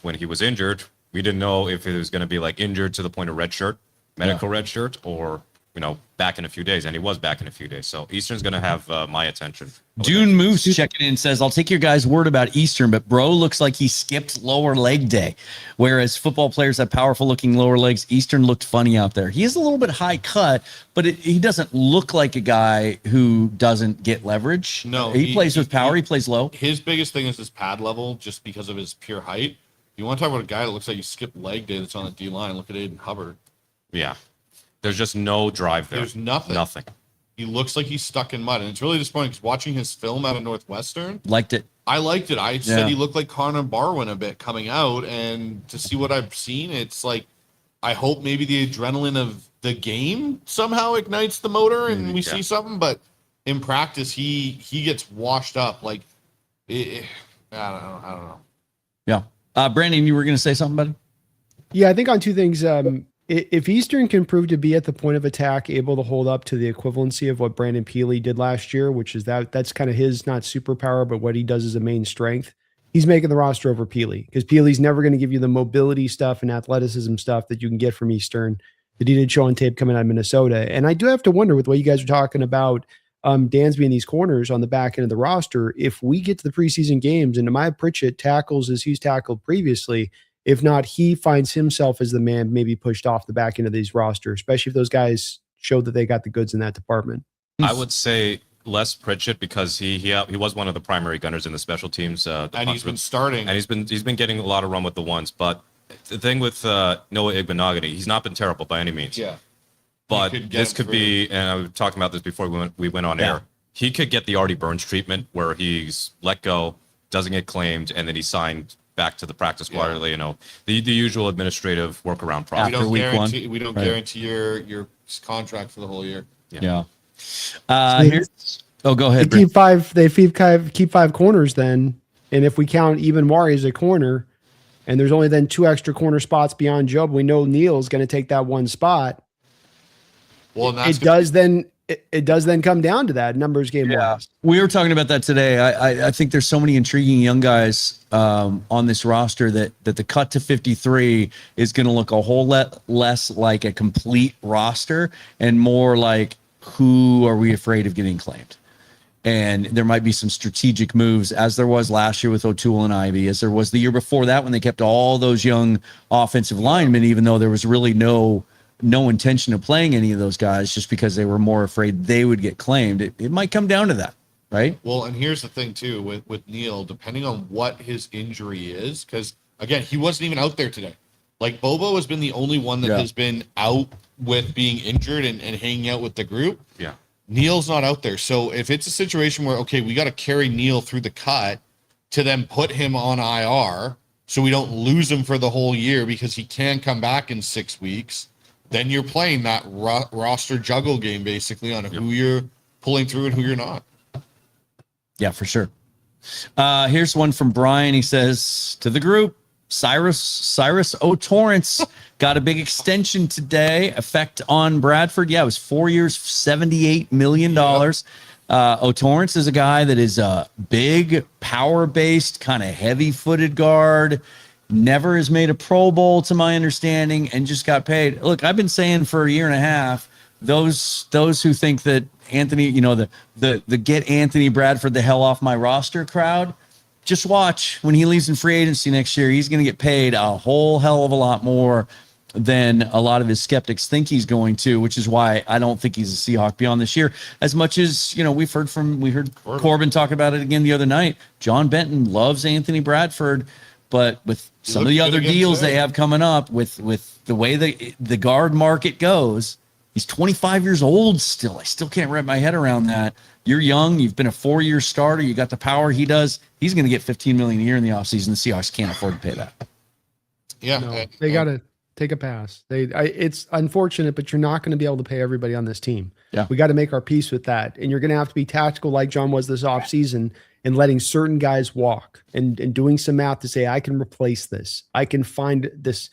when he was injured, we didn't know if it was going to be like injured to the point of red shirt, medical red shirt, or, back in a few days. And he was back in a few days. So Eastern's going to have my attention. Dune Moose checking in says, I'll take your guys' word about Eastern, but bro looks like he skipped lower leg day. Whereas football players have powerful looking lower legs, Eastern looked funny out there. He is a little bit high cut, but he doesn't look like a guy who doesn't get leverage. No, he plays with power. He plays low. His biggest thing is his pad level, just because of his pure height. You want to talk about a guy that looks like he skipped leg day that's on the D line? Look at Aiden Hubbard. Yeah. There's just no drive there. There's nothing. Nothing. He looks like he's stuck in mud, and it's really disappointing, because watching his film out of Northwestern, Liked it. I liked it. I said he looked like Connor Barwin a bit coming out, and to see what I've seen, it's like, I hope maybe the adrenaline of the game somehow ignites the motor and we see something, but in practice, he gets washed up. Like, I don't know. Yeah. Brandon, you were going to say something, buddy? Yeah, I think on 2 things. If Eastern can prove to be at the point of attack, able to hold up to the equivalency of what Brandon Peely did last year, which is that's kind of his, not superpower, but what he does as a main strength, he's making the roster over Peely, because Peely's never going to give you the mobility stuff and athleticism stuff that you can get from Eastern that he did show on tape coming out of Minnesota. And I do have to wonder, with what you guys are talking about, Dansby in these corners on the back end of the roster, if we get to the preseason games and Nehemiah Pritchett tackles as he's tackled previously, if not, he finds himself as the man maybe pushed off the back end of these rosters, especially if those guys show that they got the goods in that department. I would say less Pritchett, because he was one of the primary gunners in the special teams. And he's been starting. And he's been getting a lot of run with the ones. But the thing with Noah Igbenogany, he's not been terrible by any means. Yeah. But this could be, and I was talking about this before we went on air, he could get the Artie Burns treatment, where he's let go, doesn't get claimed, and then he's signed back to the practice squad. The usual administrative workaround process. We don't guarantee your contract for the whole year. Yeah. Oh, go ahead. They keep five corners then. And if we count even Mari as a corner, and there's only then 2 extra corner spots beyond Job, we know Neil's going to take that one spot. Well, it does then come down to that numbers game wise. We were talking about that today. I think there's so many intriguing young guys on this roster that the cut to 53 is going to look a whole lot less like a complete roster and more like, who are we afraid of getting claimed? And there might be some strategic moves, as there was last year with O'Toole and Ivy, as there was the year before that when they kept all those young offensive linemen, even though there was really no intention of playing any of those guys, just because they were more afraid they would get claimed. It might come down to that, right? Well, and here's the thing too with Neil, depending on what his injury is, because again, he wasn't even out there today. Like Bobo has been the only one that has been out with being injured and hanging out with the group. Yeah. Neil's not out there. So if it's a situation where, okay, we got to carry Neil through the cut to then put him on IR so we don't lose him for the whole year because he can come back in 6 weeks, then you're playing that roster juggle game basically on who you're pulling through and who you're not. Yeah, for sure. Here's one from Brian. He says to the group, Cyrus O'Torrance got a big extension today. Effect on Bradford. Yeah, it was 4 years, $78 million. O'Torrance is a guy that is a big, power-based, kind of heavy-footed guard. Never has made a Pro Bowl, to my understanding, and just got paid. Look, I've been saying for a year and a half, those who think that Anthony, the get Anthony Bradford the hell off my roster crowd, just watch when he leaves in free agency next year. He's going to get paid a whole hell of a lot more than a lot of his skeptics think he's going to, which is why I don't think he's a Seahawk beyond this year. As much as, we heard Corbin talk about it again the other night. John Benton loves Anthony Bradford, but with some of the other deals they have coming up with the way the guard market goes, he's 25 years old still. I still can't wrap my head around that. You're young. You've been a 4-year starter. You got the power he does. He's going to get $15 million a year in the offseason. The Seahawks can't afford to pay that. Yeah. No, they got to take a pass. It's unfortunate, but you're not going to be able to pay everybody on this team. Yeah. We got to make our peace with that. And you're going to have to be tactical like John was this offseason and letting certain guys walk and doing some math to say, I can replace this. I can find this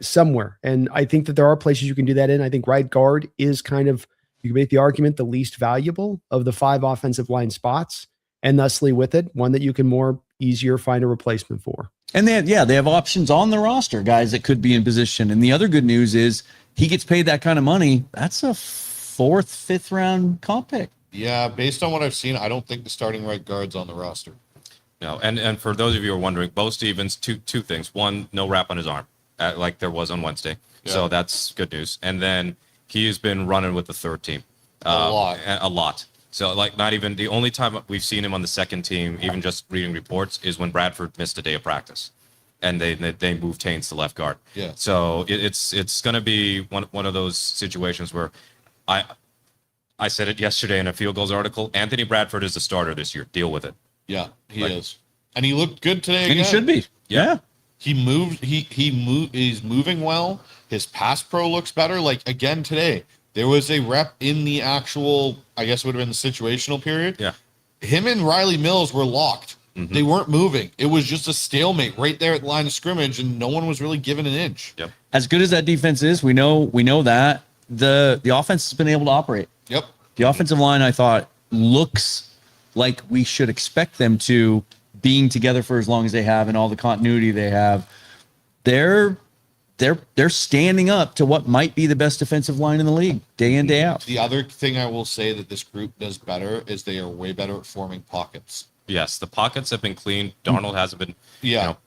somewhere. And I think that there are places you can do that in. I think right guard is kind of, you can make the argument, the least valuable of the 5 offensive line spots, and thusly with it, one that you can more easier find a replacement for. And they have options on the roster, guys that could be in position. And the other good news is he gets paid that kind of money. That's a 4th, 5th round comp pick. Yeah, based on what I've seen, I don't think the starting right guard's on the roster. No, and for those of you who are wondering, Bo Stevens, two things. One, no wrap on his arm, like there was on Wednesday. Yeah. So that's good news. And then he has been running with the third team. A lot. So, not even the only time we've seen him on the second team, even just reading reports, is when Bradford missed a day of practice, and they moved Taines to left guard. Yeah. So it's going to be one of those situations where I said it yesterday in a Field Goals article. Anthony Bradford is the starter this year. Deal with it. Yeah, he is, and he looked good today. And again. he should be. Yeah. He moved. He's moving well. His pass pro looks better. Like again today. There was a rep in the actual, I guess it would have been the situational period. Yeah. Him and Riley Mills were locked. Mm-hmm. They weren't moving. It was just a stalemate right there at the line of scrimmage, and no one was really given an inch. Yep. As good as that defense is, we know that the offense has been able to operate. Yep. The offensive line, I thought, looks like we should expect them to, being together for as long as they have and all the continuity they have. They're standing up to what might be the best defensive line in the league day in, day out. The other thing I will say that this group does better is they are way better at forming pockets. Yes, the pockets have been clean. Darnold hasn't been,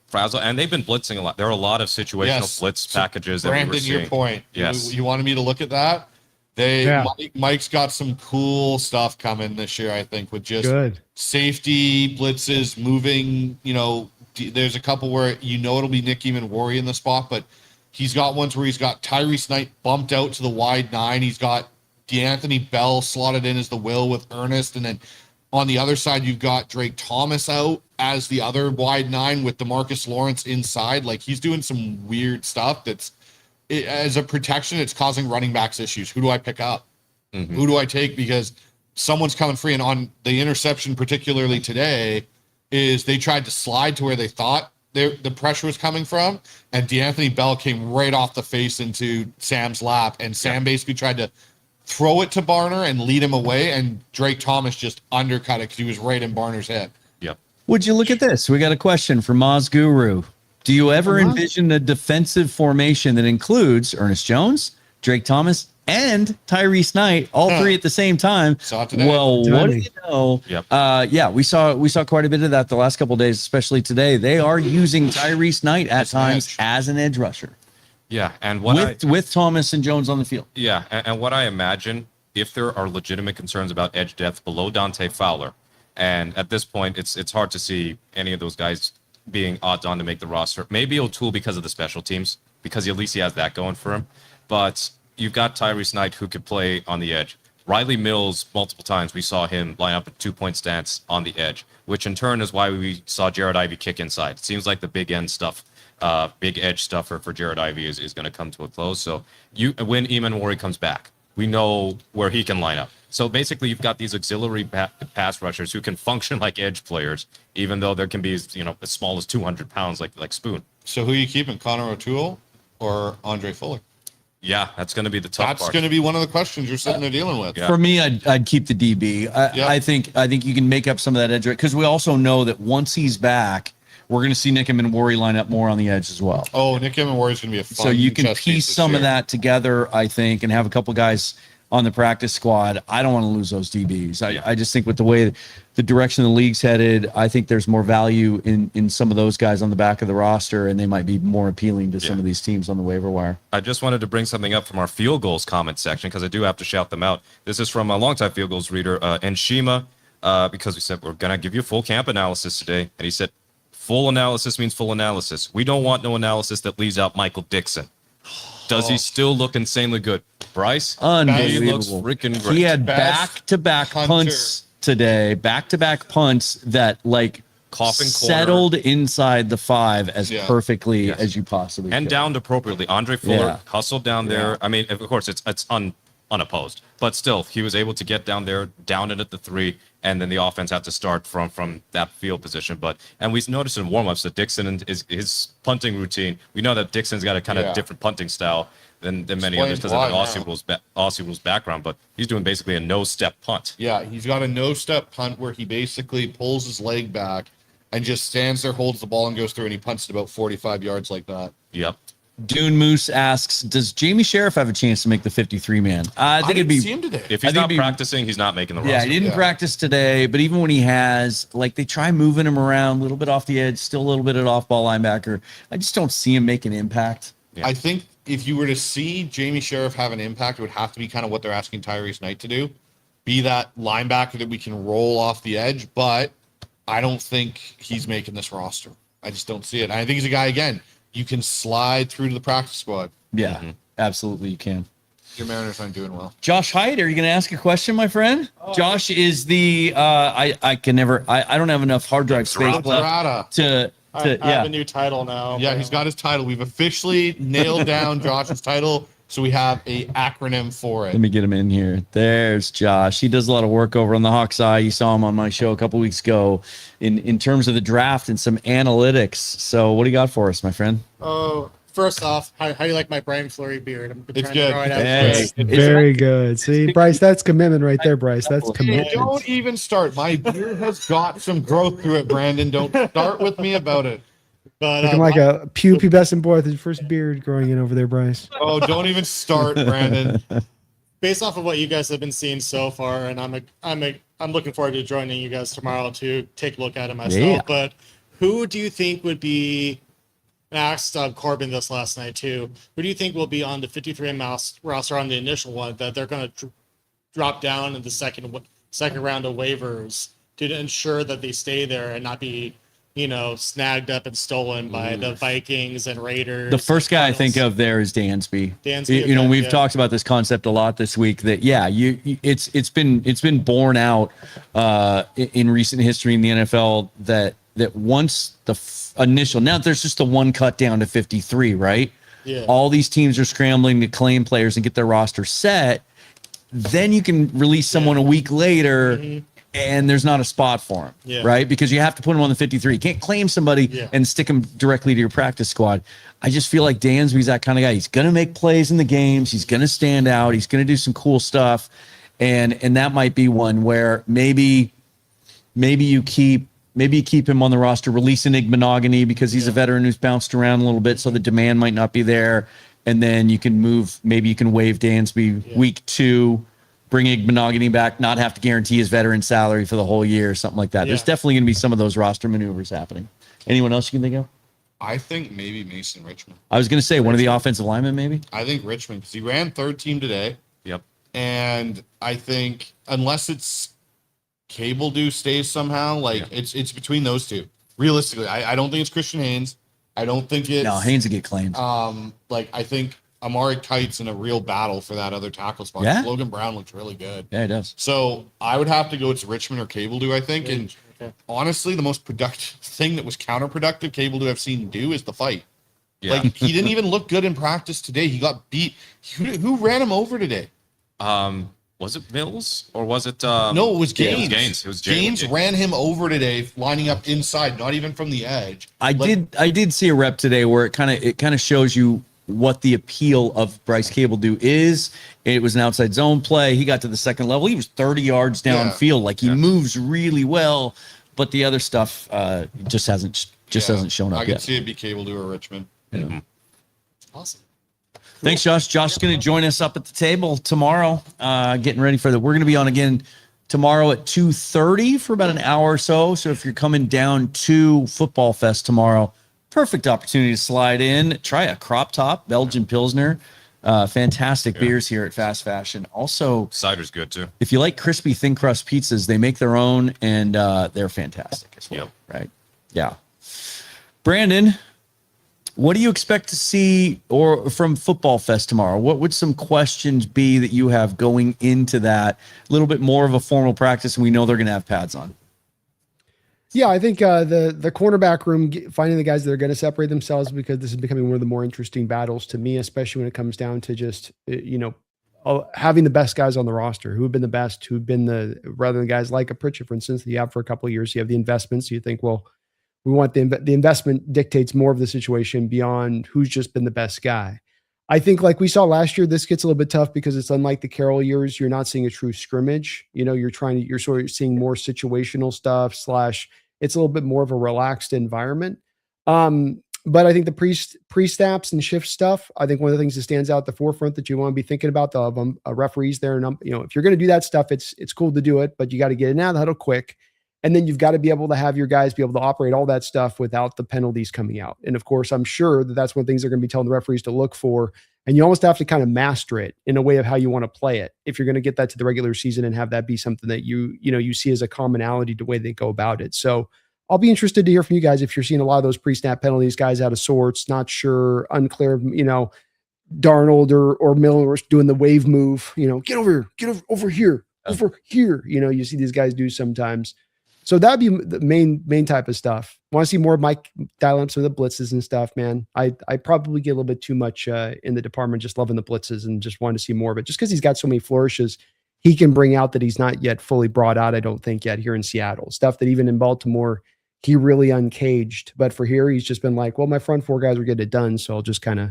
frazzled, and they've been blitzing a lot. There are a lot of situational blitz packages that we were seeing. Your point. Yes. You wanted me to look at that? Mike's got some cool stuff coming this year, I think, with just safety blitzes, moving, there's a couple where it'll be Nick Eamon in the spot, but he's got ones where he's got Tyrese Knight bumped out to the wide 9. He's got DeAnthony Bell slotted in as the will with Ernest. And then on the other side, you've got Drake Thomas out as the other wide 9 with DeMarcus Lawrence inside. Like he's doing some weird stuff as a protection, it's causing running backs issues. Who do I pick up? Mm-hmm. Who do I take? Because someone's coming free. And on the interception, particularly today, is they tried to slide to where they thought the pressure was coming from, and D'Anthony Bell came right off the face into Sam's lap, and Sam basically tried to throw it to Barner and lead him away, and Drake Thomas just undercut it because he was right in Barner's head. Yep. Would you look at this? We got a question from Moz Guru. Do you ever envision a defensive formation that includes Ernest Jones, Drake Thomas, and Tyrese Knight, all three at the same time? Saw it today. Well, what do you know? Yep. Yeah, we saw quite a bit of that the last couple of days, especially today. They are using Tyrese Knight at times as an edge rusher. Yeah, and what with Thomas and Jones on the field. Yeah, and what I imagine, if there are legitimate concerns about edge depth below Dante Fowler, and at this point, it's hard to see any of those guys being odds on to make the roster. Maybe O'Toole because of the special teams, because at least he has that going for him. But you've got Tyrese Knight who could play on the edge. Riley Mills, multiple times we saw him line up a 2-point stance on the edge, which in turn is why we saw Jared Ivey kick inside. It seems like the big end stuff, big edge stuff for Jared Ivey is going to come to a close. So when Eamon Wari comes back, we know where he can line up. So basically, you've got these auxiliary pass rushers who can function like edge players, even though there can be, as small as 200 pounds, like Spoon. So who are you keeping, Connor O'Toole or Andre Fuller? Yeah, that's going to be the tough part. That's going to be one of the questions you're sitting there dealing with. Yeah. For me, I'd keep the DB. I think you can make up some of that edge, because we also know that once he's back, we're going to see Nick Wari line up more on the edge as well. Oh, Nick Wari is going to be a fun. So you can chess piece some of that together, I think, and have a couple guys on the practice squad. I don't want to lose those DBs. I just think with the way the direction the league's headed, I think there's more value in some of those guys on the back of the roster, and they might be more appealing to some of these teams on the waiver wire. I just wanted to bring something up from our field goals comment section, because I do have to shout them out. This is from a longtime field goals reader, Enshima, because we said we're going to give you full camp analysis today. And he said, full analysis means full analysis. We don't want no analysis that leaves out Michael Dixon. Does he still look insanely good? Bryce? Unbelievable. He looks freaking great. He had back-to-back punts today, back-to-back punts that Coughing settled inside the 5 as perfectly as you possibly and could. Downed appropriately. Andre Fuller hustled down there. I mean, of course, it's unopposed, but still, he was able to get down there, down it at the 3, and then the offense had to start from that field position. And we noticed in warmups that Dixon and his punting routine. We know that Dixon's got a kind of different punting style than many others because of the Aussie rules background, but he's doing basically a no-step punt. Yeah, he's got a no-step punt where he basically pulls his leg back and just stands there, holds the ball, and goes through, and he punts it about 45 yards like that. Yep. Dune Moose asks, does Jamie Sheriff have a chance to make the 53-man? I think it'd be. See him today. If he's not practicing, he's not making the roster. Yeah, he didn't practice today, but even when he has, they try moving him around a little bit off the edge, still a little bit at off-ball linebacker. I just don't see him make an impact. Yeah. I think if you were to see Jamie Sheriff have an impact, it would have to be kind of what they're asking Tyrese Knight to do. Be that linebacker that we can roll off the edge, but I don't think he's making this roster. I just don't see it. I think he's a guy, again, you can slide through to the practice squad. Yeah, absolutely you can. Your Mariners aren't doing well. Josh Haidt, are you going to ask a question, my friend? Josh is the I don't have enough hard drive space left to I have a new title now. Yeah, he's got his title. We've officially nailed down Josh's title, so we have a acronym for it. Let me get him in here. There's Josh. He does a lot of work over on the Hawks Eye. You saw him on my show a couple weeks ago in terms of the draft and some analytics. So what do you got for us, my friend? Oh, first off, how do you like my Brian Fleury beard? It's good. Yes. Very good. See, Bryce, that's commitment right there, Bryce. That's commitment. Don't even start. My beard has got some growth through it, Brandon. Don't start with me about it. But Looking like a pubescent boy with his first beard growing in over there, Bryce. Oh, don't even start, Brandon. based off of what you guys have been seeing so far, and I'm looking forward to joining you guys tomorrow to take a look at it myself. Yeah. But who do you think would be? I asked Corbin this last night too. Who do you think will be on the 53-man roster on the initial one that they're going to drop down in the second round of waivers to ensure that they stay there and not be, snagged up and stolen by the Vikings and Raiders? The first guy I think of there is Dansby. Dansby, We've talked about this concept a lot this week. That it's been borne out in recent history in the NFL that once the initial, now there's just the one cut down to 53, right? Yeah. All these teams are scrambling to claim players and get their roster set. then you can release someone a week later and there's not a spot for him, right? Because you have to put him on the 53. You can't claim somebody and stick him directly to your practice squad. I just feel like Dansby's that kind of guy. He's going to make plays in the games. He's going to stand out. He's going to do some cool stuff. And that might be one where maybe you keep him on the roster, release Monogany because he's a veteran who's bounced around a little bit, so the demand might not be there. And then you can waive Dansby week 2, bring Monogany back, not have to guarantee his veteran salary for the whole year, something like that. There's definitely going to be some of those roster maneuvers happening. Anyone else you can think of? I think maybe Mason Richmond. I was going to say one of the offensive linemen, maybe. I think Richmond, because he ran third team today. Yep. And I think unless it's Cable Do stays somehow, like it's between those two. Realistically, I don't think it's Christian Haynes. I don't think it's Haynes will get claimed. I think Amari Kite's in a real battle for that other tackle spot. Yeah. Logan Brown looks really good. Yeah, he does. So I would have to go to Richmond or Cable Do, I think. And honestly, the most productive thing that was counterproductive Cable Do I've seen do is the fight. Yeah. Like he didn't even look good in practice today. He got beat. Who ran him over today? Was it Mills or was it? No, it was Gaines. It was Gaines ran him over today, lining up inside, not even from the edge. I did see a rep today where it kind of shows you what the appeal of Bryce Cable Do is. It was an outside zone play. He got to the second level. He was 30 yards downfield. Like he moves really well, but the other stuff just hasn't shown up I yet. can see it be Cable Do or Richmond. Mm-hmm. Awesome. Thanks, Josh. Josh is going to join us up at the table tomorrow, getting ready for that. We're going to be on again tomorrow at 2:30 for about an hour or so. So if you're coming down to Football Fest tomorrow, perfect opportunity to slide in, try a crop top, Belgian Pilsner. Fantastic beers here at Fast Fashion. Also, cider's good too. If you like crispy thin crust pizzas, they make their own and they're fantastic as well. Right? Yeah. Brandon, what do you expect to see from Football Fest tomorrow? What would some questions be that you have going into that? A little bit more of a formal practice, and we know they're going to have pads on. Yeah, I think the cornerback room, finding the guys that are going to separate themselves, because this is becoming one of the more interesting battles to me, especially when it comes down to just, having the best guys on the roster, who have been the best, rather than guys like a Pritchett, for instance, that you have for a couple of years. You have the investments. You think, well, we want the investment dictates more of the situation beyond who's just been the best guy. I think like we saw last year, this gets a little bit tough because it's unlike the Carroll years. You're not seeing a true scrimmage. You're sort of seeing more situational stuff / it's a little bit more of a relaxed environment. But I think the pre-snaps and shift stuff, I think one of the things that stands out at the forefront that you want to be thinking about, they'll have referees there. And, if you're going to do that stuff, it's cool to do it, but you got to get it out of the huddle quick. And then you've got to be able to have your guys be able to operate all that stuff without the penalties coming out. And of course, I'm sure that that's one of the things they're going to be telling the referees to look for. And you almost have to kind of master it in a way of how you want to play it, if you're going to get that to the regular season and have that be something that you see as a commonality to the way they go about it. So I'll be interested to hear from you guys if you're seeing a lot of those pre-snap penalties, guys out of sorts, not sure, unclear, Darnold or Miller doing the wave move, get over here. You see these guys do sometimes. So that'd be the main type of stuff. Want to see more of Mike dial up some of the blitzes and stuff, man. I probably get a little bit too much in the department, just loving the blitzes and just wanting to see more of it. Just because he's got so many flourishes he can bring out that he's not yet fully brought out, I don't think, yet here in Seattle. Stuff that even in Baltimore, he really uncaged. But for here, he's just been like, well, my front four guys are getting it done, so I'll just kind of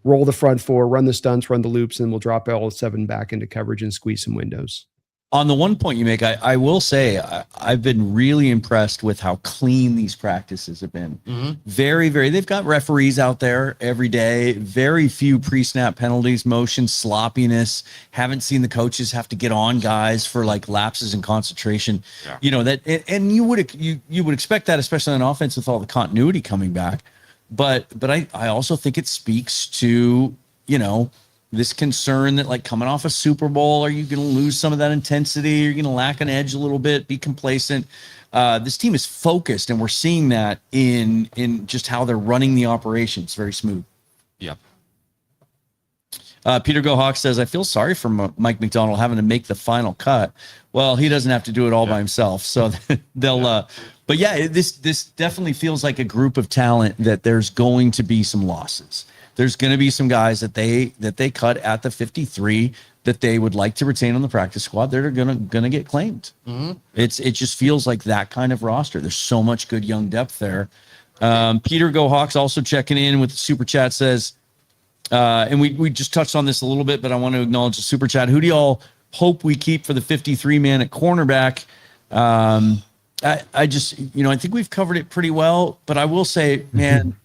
roll the front four, run the stunts, run the loops, and we'll drop all 7 back into coverage and squeeze some windows. On the one point you make, I will say I've been really impressed with how clean these practices have been. Mm-hmm. Very, very. They've got referees out there every day. Very few pre-snap penalties, motion, sloppiness. Haven't seen the coaches have to get on guys for like lapses in concentration. Yeah. That, and you would expect that, especially on offense with all the continuity coming back. But I also think it speaks to this concern that like coming off a Super Bowl, are you going to lose some of that intensity? Are you going to lack an edge a little bit, be complacent? This team is focused, and we're seeing that in just how they're running the operation. It's very smooth. Yeah. Peter Gohawk says, I feel sorry for Mike McDonald having to make the final cut. Well, he doesn't have to do it all by himself. So they'll, but yeah, this definitely feels like a group of talent that there's going to be some losses. There's going to be some guys that they cut at the 53 that they would like to retain on the practice squad that are gonna get claimed. It just feels like that kind of roster. There's so much good young depth there. Peter Go Hawks also checking in with the super chat says, and we just touched on this a little bit, but I want to acknowledge the super chat. Who do y'all hope we keep for the 53 man at cornerback? I just, I think we've covered it pretty well, but I will say, man,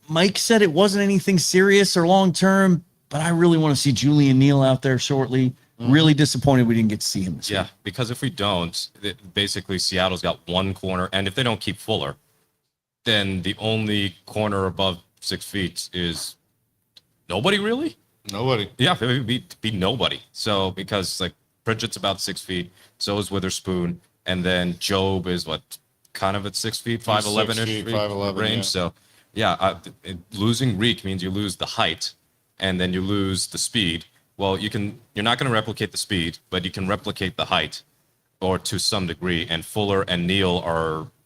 Mike said it wasn't anything serious or long-term, but I really want to see Julian Neal out there shortly. Really disappointed we didn't get to see him this week. Because if we don't, basically Seattle's got one corner, and if they don't keep Fuller, then the only corner above 6 feet is nobody, really? Nobody. Yeah, it would be nobody. So, because like Pritchett's about 6 feet, so is Witherspoon, and then Job is kind of at 6 feet, 5'11" 5'11" range. yeah. So, losing Reek means you lose the height, and then you lose the speed. Well, you're not going to replicate the speed, but you can replicate the height, or to some degree. And Fuller and Neal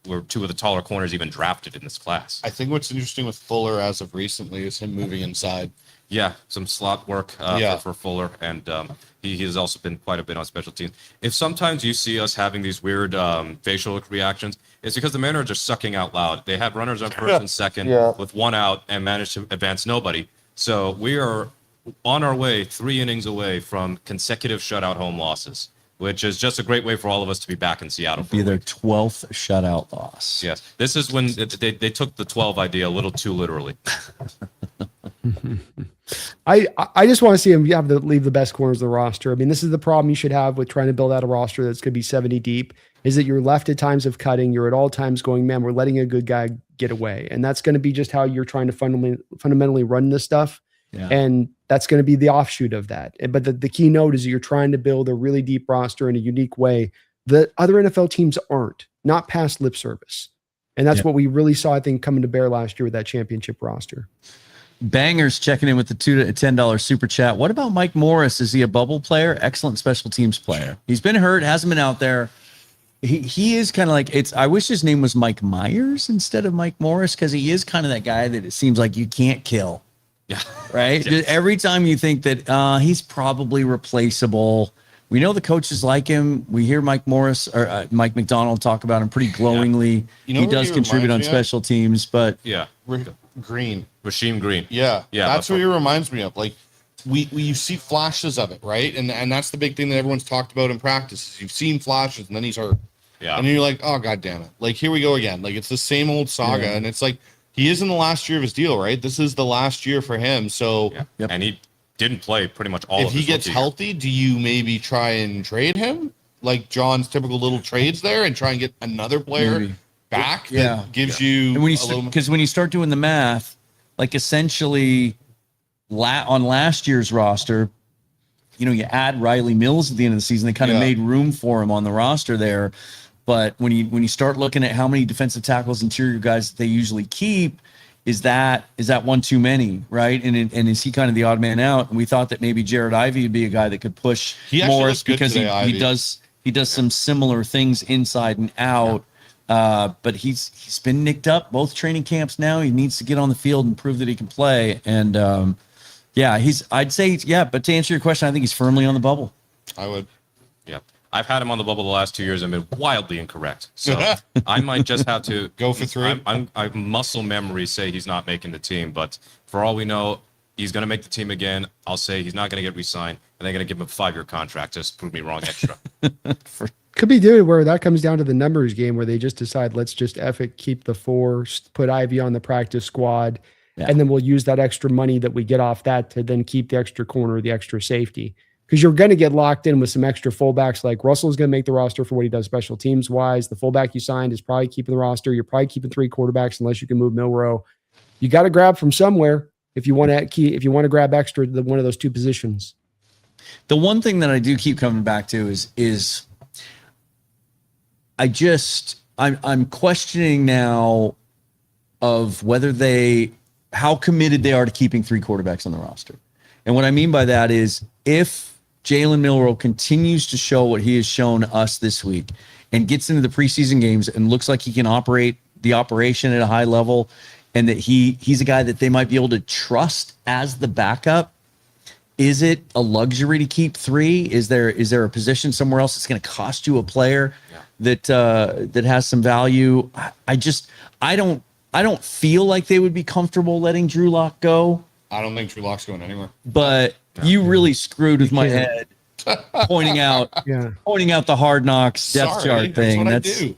were two of the taller corners even drafted in this class. I think what's interesting with Fuller as of recently is him moving inside. Yeah, some slot work for Fuller, and he has also been quite a bit on special teams. If sometimes you see us having these weird facial reactions, it's because the men are just sucking out loud. They had runners on first and second with one out and managed to advance nobody. So we are on our way, 3 innings away from consecutive shutout home losses, which is just a great way for all of us to be back in Seattle. Be their 12th shutout loss. Yes, this is when they took the 12 idea a little too literally. I just want to see him have to leave the best corners of the roster. I mean, this is the problem you should have with trying to build out a roster that's going to be 70 deep, is that you're left at times of cutting. You're at all times going, man, we're letting a good guy get away. And that's going to be just how you're trying to fundamentally run this stuff. Yeah. And that's going to be the offshoot of that. But the key note is that you're trying to build a really deep roster in a unique way that other NFL teams aren't, not past lip service. And that's what we really saw, I think, coming to bear last year with that championship roster. Bangers checking in with the $2 to $10 super chat. What about Mike Morris? Is he a bubble player? Excellent special teams player. He's been hurt, hasn't been out there. He is kind of like, I wish his name was Mike Myers instead of Mike Morris, because he is kind of that guy that it seems like you can't kill. Yeah. Right. Yes. Every time you think that he's probably replaceable. We know the coaches like him. We hear Mike Morris or Mike McDonald talk about him pretty glowingly. Yeah. He does contribute on special teams, but Green. Rasheem Green. Yeah. That's what he reminds me of. Like you see flashes of it, right? And that's the big thing that everyone's talked about in practice. Is you've seen flashes and then he's hurt. Yeah. And then you're like, oh God damn it. Like here we go again. Like it's the same old saga. And it's like he is in the last year of his deal, right? This is the last year for him. So and he didn't play pretty much all of his If he gets healthy, do you maybe try and trade him? Like John's typical little trades there and try and get another player back that gives you and when you start doing the math, like essentially on last year's roster, you add Riley Mills at the end of the season, they kind of made room for him on the roster there. But when you start looking at how many defensive tackles, interior guys that they usually keep, is that one too many, right? And is he kind of the odd man out? And we thought that maybe Jared Ivey would be a guy that could push Morris because he does some similar things inside and out. But he's been nicked up both training camps now. He needs to get on the field and prove that he can play. And I'd say but to answer your question, I think he's firmly on the bubble. I would. Yeah. I've had him on the bubble the last 2 years and been wildly incorrect. So I might just have to go for 3. I muscle memory say he's not making the team, but for all we know, he's going to make the team again. I'll say he's not going to get re-signed, and they're going to give him a 5-year contract just to prove me wrong extra. Could be dude where that comes down to the numbers game where they just decide, let's just keep the 4, put Ivy on the practice squad, and then we'll use that extra money that we get off that to then keep the extra corner, the extra safety. Because you're going to get locked in with some extra fullbacks. Like Russell's going to make the roster for what he does special teams wise. The fullback you signed is probably keeping the roster. You're probably keeping 3 quarterbacks unless you can move Milrow. You got to grab from somewhere if you want to grab extra to one of those 2 positions. The one thing that I do keep coming back to is I'm questioning now of how committed they are to keeping 3 quarterbacks on the roster. And what I mean by that is if Jalen Milrow continues to show what he has shown us this week and gets into the preseason games and looks like he can operate the operation at a high level and that he's a guy that they might be able to trust as the backup, is it a luxury to keep 3? Is there a position somewhere else that's going to cost you a player that has some value? I don't feel like they would be comfortable letting Drew Lock go. I don't think Drew Lock's going anywhere. But you really screwed with my head, pointing out the Hard Knocks depth chart thing. That's what I do.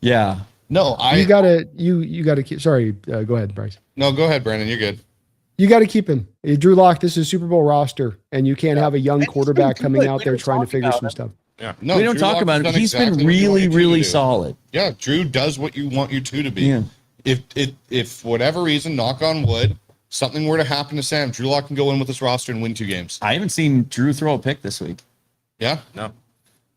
Yeah. No, you gotta keep. Sorry, go ahead, Bryce. No, go ahead, Brandon. You're good. You got to keep him. Drew Lock, this is a Super Bowl roster, and you can't have a young quarterback coming out there trying to figure some stuff. Yeah, no, we don't Drew talk Lock's about it. done He's exactly been what you want really, your two really to do. solid. Yeah, Drew does what you want your 2 to be. Yeah. If for whatever reason, knock on wood, something were to happen to Sam, Drew Lock can go in with this roster and win 2 games. I haven't seen Drew throw a pick this week. Yeah, No.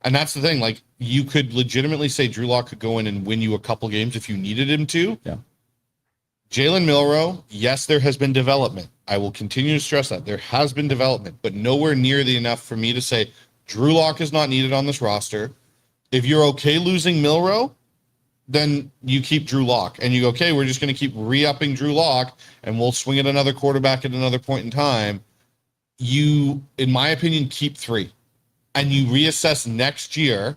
and that's the thing. Like, you could legitimately say Drew Lock could go in and win you a couple games if you needed him to. Yeah. Jalen Milroe, yes, there has been development. I will continue to stress that there has been development, but nowhere near the enough for me to say Drew Lock is not needed on this roster. If you're okay losing Milroe, then you keep Drew Lock and you go, okay, we're just going to keep re-upping Drew Lock and we'll swing at another quarterback at another point in time. You, in my opinion, keep 3 and you reassess next year.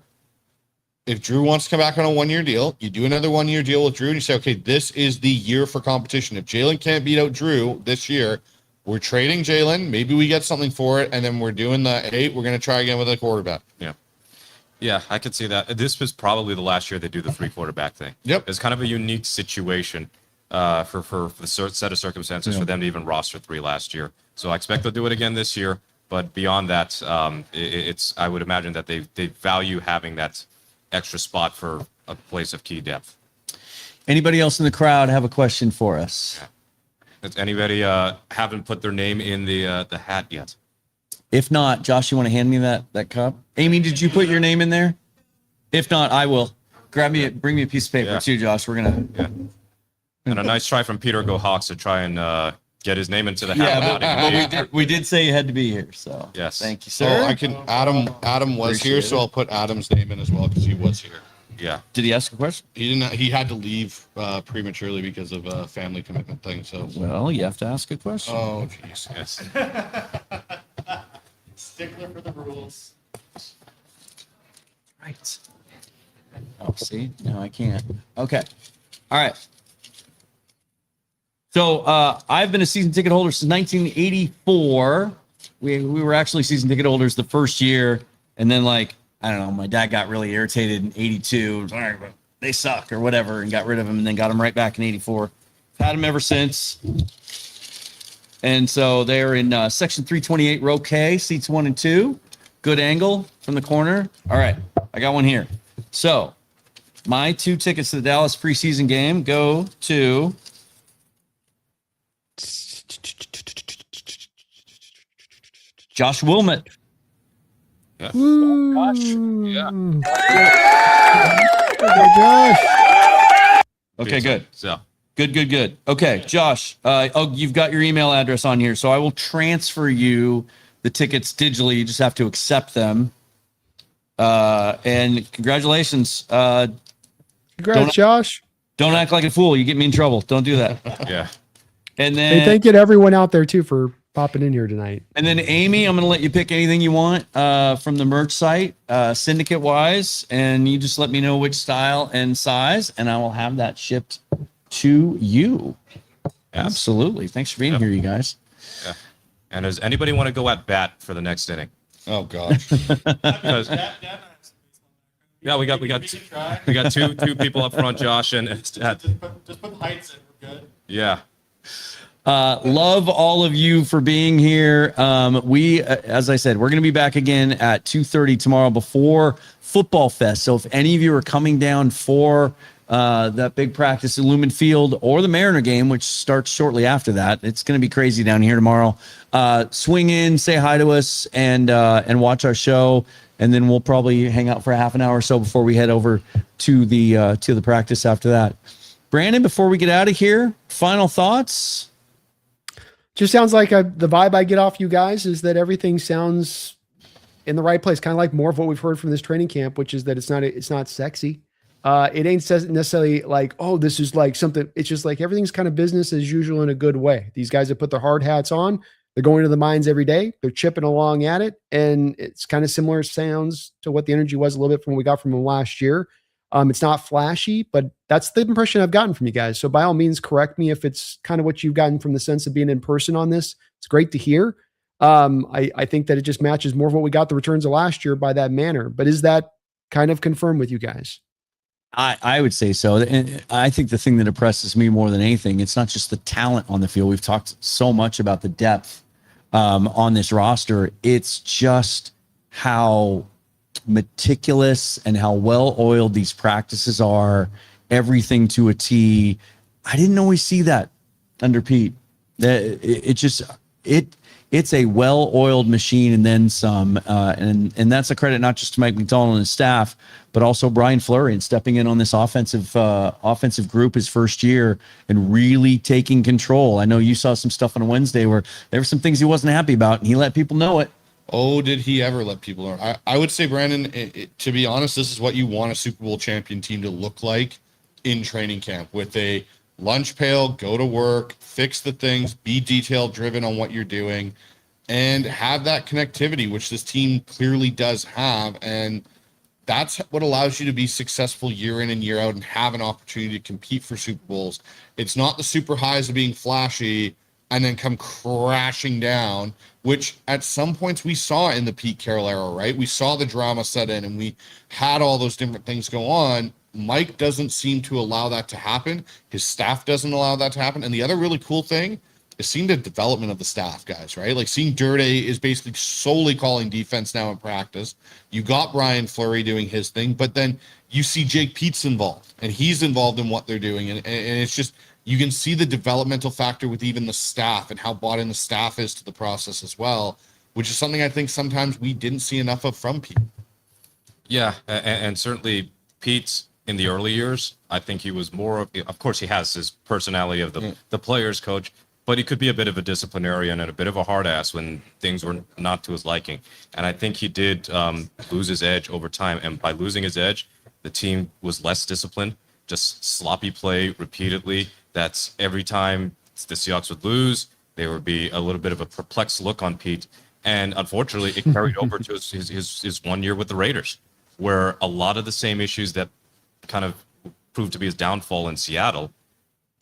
If Drew wants to come back on a 1-year deal, you do another 1-year deal with Drew and you say, okay, this is the year for competition. If Jalen can't beat out Drew this year, we're trading Jalen. Maybe we get something for it. And then we're doing the 8. We're going to try again with a quarterback. Yeah. Yeah, I could see that. This was probably the last year they do the 3 quarterback thing. Yep. It's kind of a unique situation for the set of circumstances for them to even roster 3 last year. So I expect they'll do it again this year. But beyond that, it's I would imagine that they value having that extra spot for a place of key depth. Anybody else in the crowd have a question for us? Does anybody haven't put their name in the hat yet? If not, Josh, you want to hand me that cup? Amy, did you put your name in there? If not, I will. Bring me a piece of paper too, Josh. We're gonna. Yeah. And a nice try from Peter Go Hawks to try and get his name into the hat. But we did say you had to be here, so Yes. thank you, So sir. I can, Adam was Appreciate here, it. so I'll put Adam's name in as well because he was here. Yeah. Did he ask a question? He didn't. He had to leave prematurely because of a family commitment thing. So. Well, you have to ask a question. Oh, jeez. Yes. Stickler for the rules. Right. Oh, see? No, I can't. Okay. All right. So I've been a season ticket holder since 1984. We were actually season ticket holders the first year. And then, like, I don't know, my dad got really irritated in 82. Sorry, but they suck or whatever, and got rid of them and then got them right back in 84. Had them ever since. And so they're in section 328, row K, seats 1 and 2. Good angle from the corner. All right, I got one here. So my 2 tickets to the Dallas preseason game go to Josh Wilmot. Yeah. Woo. Yeah. Josh. Okay, good. So Good. Okay, Josh, you've got your email address on here, so I will transfer you the tickets digitally. You just have to accept them. And congratulations. Congrats, Josh. Don't act like a fool. You get me in trouble. Don't do that. yeah. And Hey, then, thank you to everyone out there too for popping in here tonight. Amy, I'm going to let you pick anything you want from the merch site, Syndicate wise, and you just let me know which style and size, and I will have that shipped to you. Absolutely. Thanks for being here, you guys. Yeah. And does anybody want to go at bat for the next inning? Oh gosh. Because yeah, we got two people up front, Josh and Just put the heights in. We're good. yeah. Love all of you for being here. We, as I said, we're going to be back again at 2:30 tomorrow before Football Fest. So if any of you are coming down for that big practice at Lumen Field or the Mariner game, which starts shortly after that, it's going to be crazy down here tomorrow. Swing in, say hi to us, and watch our show. And then we'll probably hang out for a half an hour or so before we head over to the practice after that. Brandon, before we get out of here, final thoughts? Just sounds like the vibe I get off you guys is that everything sounds in the right place. Kind of like more of what we've heard from this training camp, which is that it's not sexy. It ain't necessarily like, oh, this is like something. It's just like everything's kind of business as usual in a good way. These guys have put their hard hats on. They're going to the mines every day. They're chipping along at it. And it's kind of similar sounds to what the energy was a little bit from what we got from them last year. It's not flashy, but that's the impression I've gotten from you guys. So by all means, correct me if it's kind of what you've gotten from the sense of being in person on this. It's great to hear. I think that it just matches more of what we got the returns of last year by that manner. But is that kind of confirmed with you guys? I would say so. And I think the thing that impresses me more than anything, it's not just the talent on the field. We've talked so much about the depth on this roster. It's just how meticulous and how well oiled these practices are, everything to a T. I didn't always see that under Pete. It's a well-oiled machine and then some, and that's a credit not just to Mike McDonald and his staff, but also Brian Fleury and stepping in on this offensive group his first year and really taking control. I know you saw some stuff on Wednesday where there were some things he wasn't happy about, and he let people know it. Oh, did he ever let people know? I would say, Brandon, to be honest, this is what you want a Super Bowl champion team to look like in training camp, with a lunch pail, go to work, fix the things, be detail driven on what you're doing, and have that connectivity, which this team clearly does have. And that's what allows you to be successful year in and year out and have an opportunity to compete for Super Bowls. It's not the super highs of being flashy and then come crashing down, which at some points we saw in the Pete Carroll era, right? We saw the drama set in and we had all those different things go on. Mike doesn't seem to allow that to happen. His staff doesn't allow that to happen. And the other really cool thing is seeing the development of the staff, guys, right? Like seeing Dirty is basically solely calling defense now in practice. You got Brian Fleury doing his thing, but then you see Jake Pete's involved and he's involved in what they're doing. And it's just, you can see the developmental factor with even the staff and how bought in the staff is to the process as well, which is something I think sometimes we didn't see enough of from Pete. Yeah, and certainly Pete's in the early years, I think he was more of course he has his personality of the players coach, but he could be a bit of a disciplinarian and a bit of a hard ass when things were not to his liking. And I think he did lose his edge over time. And by losing his edge, the team was less disciplined, just sloppy play repeatedly. That's every time the Seahawks would lose, there would be a little bit of a perplexed look on Pete. And unfortunately, it carried over to his 1 year with the Raiders, where a lot of the same issues that kind of proved to be his downfall in Seattle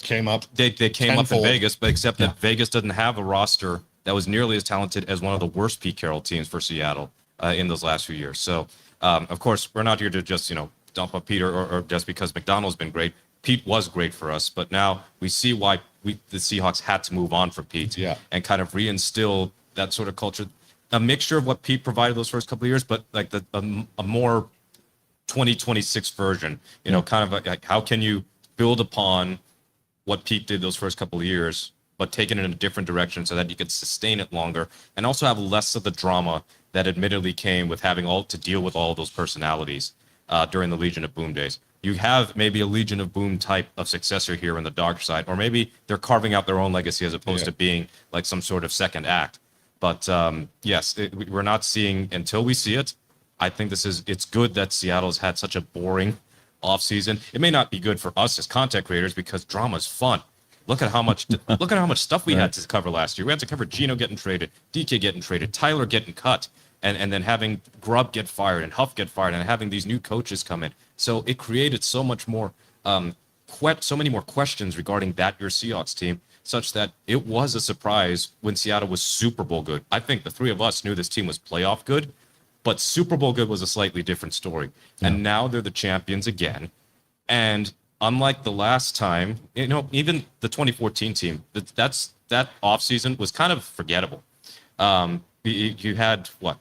came up. They came up in Vegas, but except that Vegas doesn't have a roster that was nearly as talented as one of the worst Pete Carroll teams for Seattle in those last few years. So, of course, we're not here to just dump on Pete or just because McDonald's been great. Pete was great for us, but now we see why the Seahawks had to move on from Pete and kind of reinstill that sort of culture, a mixture of what Pete provided those first couple of years, but like a more 2026 version, kind of like how can you build upon what Pete did those first couple of years, but take it in a different direction so that you could sustain it longer and also have less of the drama that admittedly came with having to deal with all of those personalities during the Legion of Boom days. You have maybe a Legion of Boom type of successor here in the dark side, or maybe they're carving out their own legacy as opposed to being like some sort of second act. But yes, we're not seeing until we see it. I think it's good that Seattle's had such a boring offseason. It may not be good for us as content creators because drama is fun. Look at how much stuff we had to cover last year. We had to cover Geno getting traded, DK getting traded, Tyler getting cut, and then having Grubb get fired and Huff get fired and having these new coaches come in. So it created so much more, so many more questions regarding that your Seahawks team, such that it was a surprise when Seattle was Super Bowl good. I think the three of us knew this team was playoff good, but Super Bowl good was a slightly different story. Yeah. And now they're the champions again. And unlike the last time, even the 2014 team, that offseason was kind of forgettable. You had what?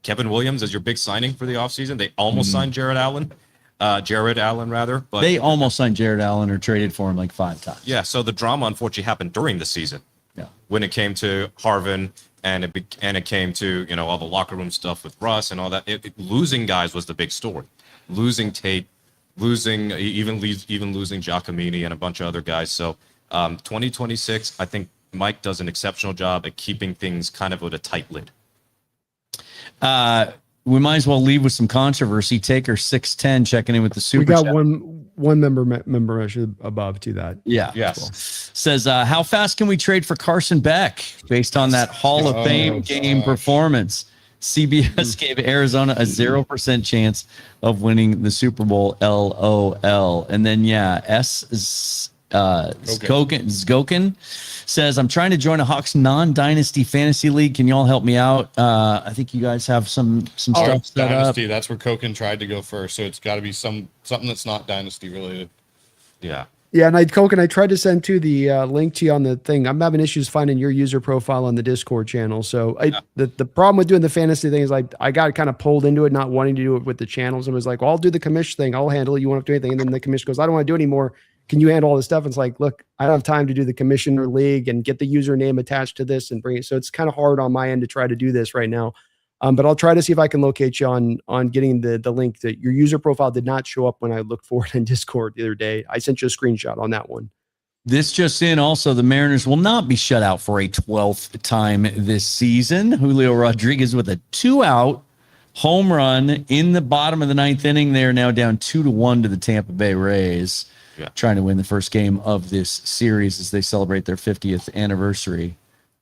Kevin Williams as your big signing for the offseason. They almost signed Jared Allen, but they almost signed Jared Allen or traded for him like 5 times. Yeah, so the drama unfortunately happened during the season. Yeah, when it came to Harvin and it came to all the locker room stuff with Russ and all that. Losing guys was the big story. Losing Tate, losing Giacomini and a bunch of other guys. So 2026, I think Mike does an exceptional job at keeping things kind of with a tight lid. we might as well leave with some controversy. Taker 610 checking in with the super We got chat. one member above to that. Yeah. Yes. Says, how fast can we trade for Carson Beck based on that Hall of Fame game performance? CBS gave Arizona a 0% chance of winning the Super Bowl. LOL. And then, Zgokin says, I'm trying to join a Hawks non-dynasty fantasy league. Can y'all help me out? I think you guys have some stuff set Dynasty, up. that's where Koken tried to go first. So it's got to be something that's not dynasty related. Yeah. Yeah, and I tried to send to the link to you on the thing. I'm having issues finding your user profile on the Discord channel. So the problem with doing the fantasy thing is like I got kind of pulled into it, not wanting to do it with the channels, and was like, well, I'll do the commission thing. I'll handle it. You won't have to do anything. And then the commission goes, I don't want to do it anymore. Can you handle all this stuff? And it's like, look, I don't have time to do the commissioner league and get the username attached to this and bring it. So it's kind of hard on my end to try to do this right now. But I'll try to see if I can locate you on getting the link. That your user profile did not show up when I looked for it in Discord the other day. I sent you a screenshot on that one. This just in, also, the Mariners will not be shut out for a 12th time this season. Julio Rodriguez with a 2-out home run in the bottom of the 9th inning. They are now down 2-1 to the Tampa Bay Rays, trying to win the first game of this series as they celebrate their 50th anniversary.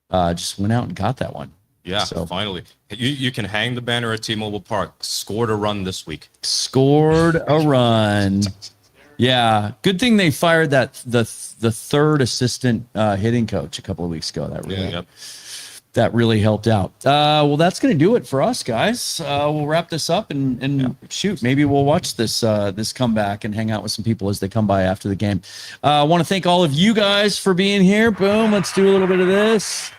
Just went out and got that one. Yeah, so finally. You can hang the banner at T-Mobile Park. Scored a run this week. Scored a run. Yeah, good thing they fired the third assistant hitting coach a couple of weeks ago. That really helped out. Well, that's going to do it for us, guys. We'll wrap this up and shoot, maybe we'll watch this comeback and hang out with some people as they come by after the game. I want to thank all of you guys for being here. Boom, let's do a little bit of this.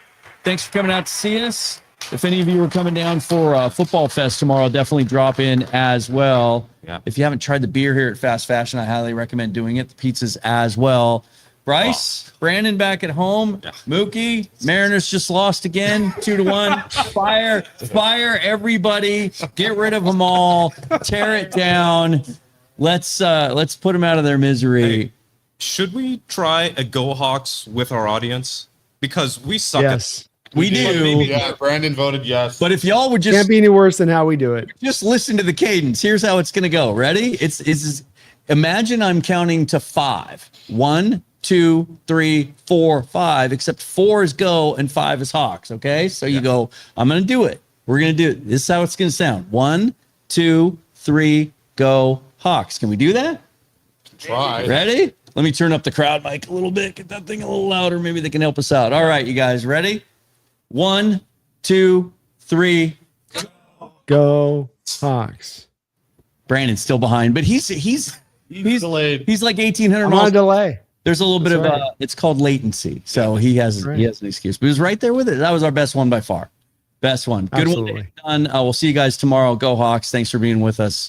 Thanks for coming out to see us. If any of you are coming down for Football Fest tomorrow, definitely drop in as well. Yeah. If you haven't tried the beer here at Fast Fashion, I highly recommend doing it. The pizzas as well. Bryce, Brandon back at home. Yeah. Mookie, Mariners just lost again, 2-1. Fire everybody. Get rid of them all. Tear it down. Let's put them out of their misery. Hey, should we try a Go Hawks with our audience? Because we suck at we do. Yeah, Brandon voted yes. But if y'all would just can't be any worse than how we do it. Just listen to the cadence. Here's how it's gonna go. Ready? It's imagine I'm counting to 5. 1, 2, 3, 4, 5. Except 4 is go and 5 is Hawks. Okay, so you go. I'm gonna do it. We're gonna do it. This is how it's gonna sound. 1, 2, 3, go Hawks. Can we do that? Try. Ready? Let me turn up the crowd mic a little bit. Get that thing a little louder. Maybe they can help us out. All right, you guys, ready? 1, 2, 3. Go Hawks. Brandon's still behind, but he's delayed. He's like 1,800 I'm on a delay. There's a little bit of it's called latency. So he has an excuse. But he was right there with it. That was our best one by far. Best one. Good one. Done. We'll see you guys tomorrow. Go Hawks. Thanks for being with us.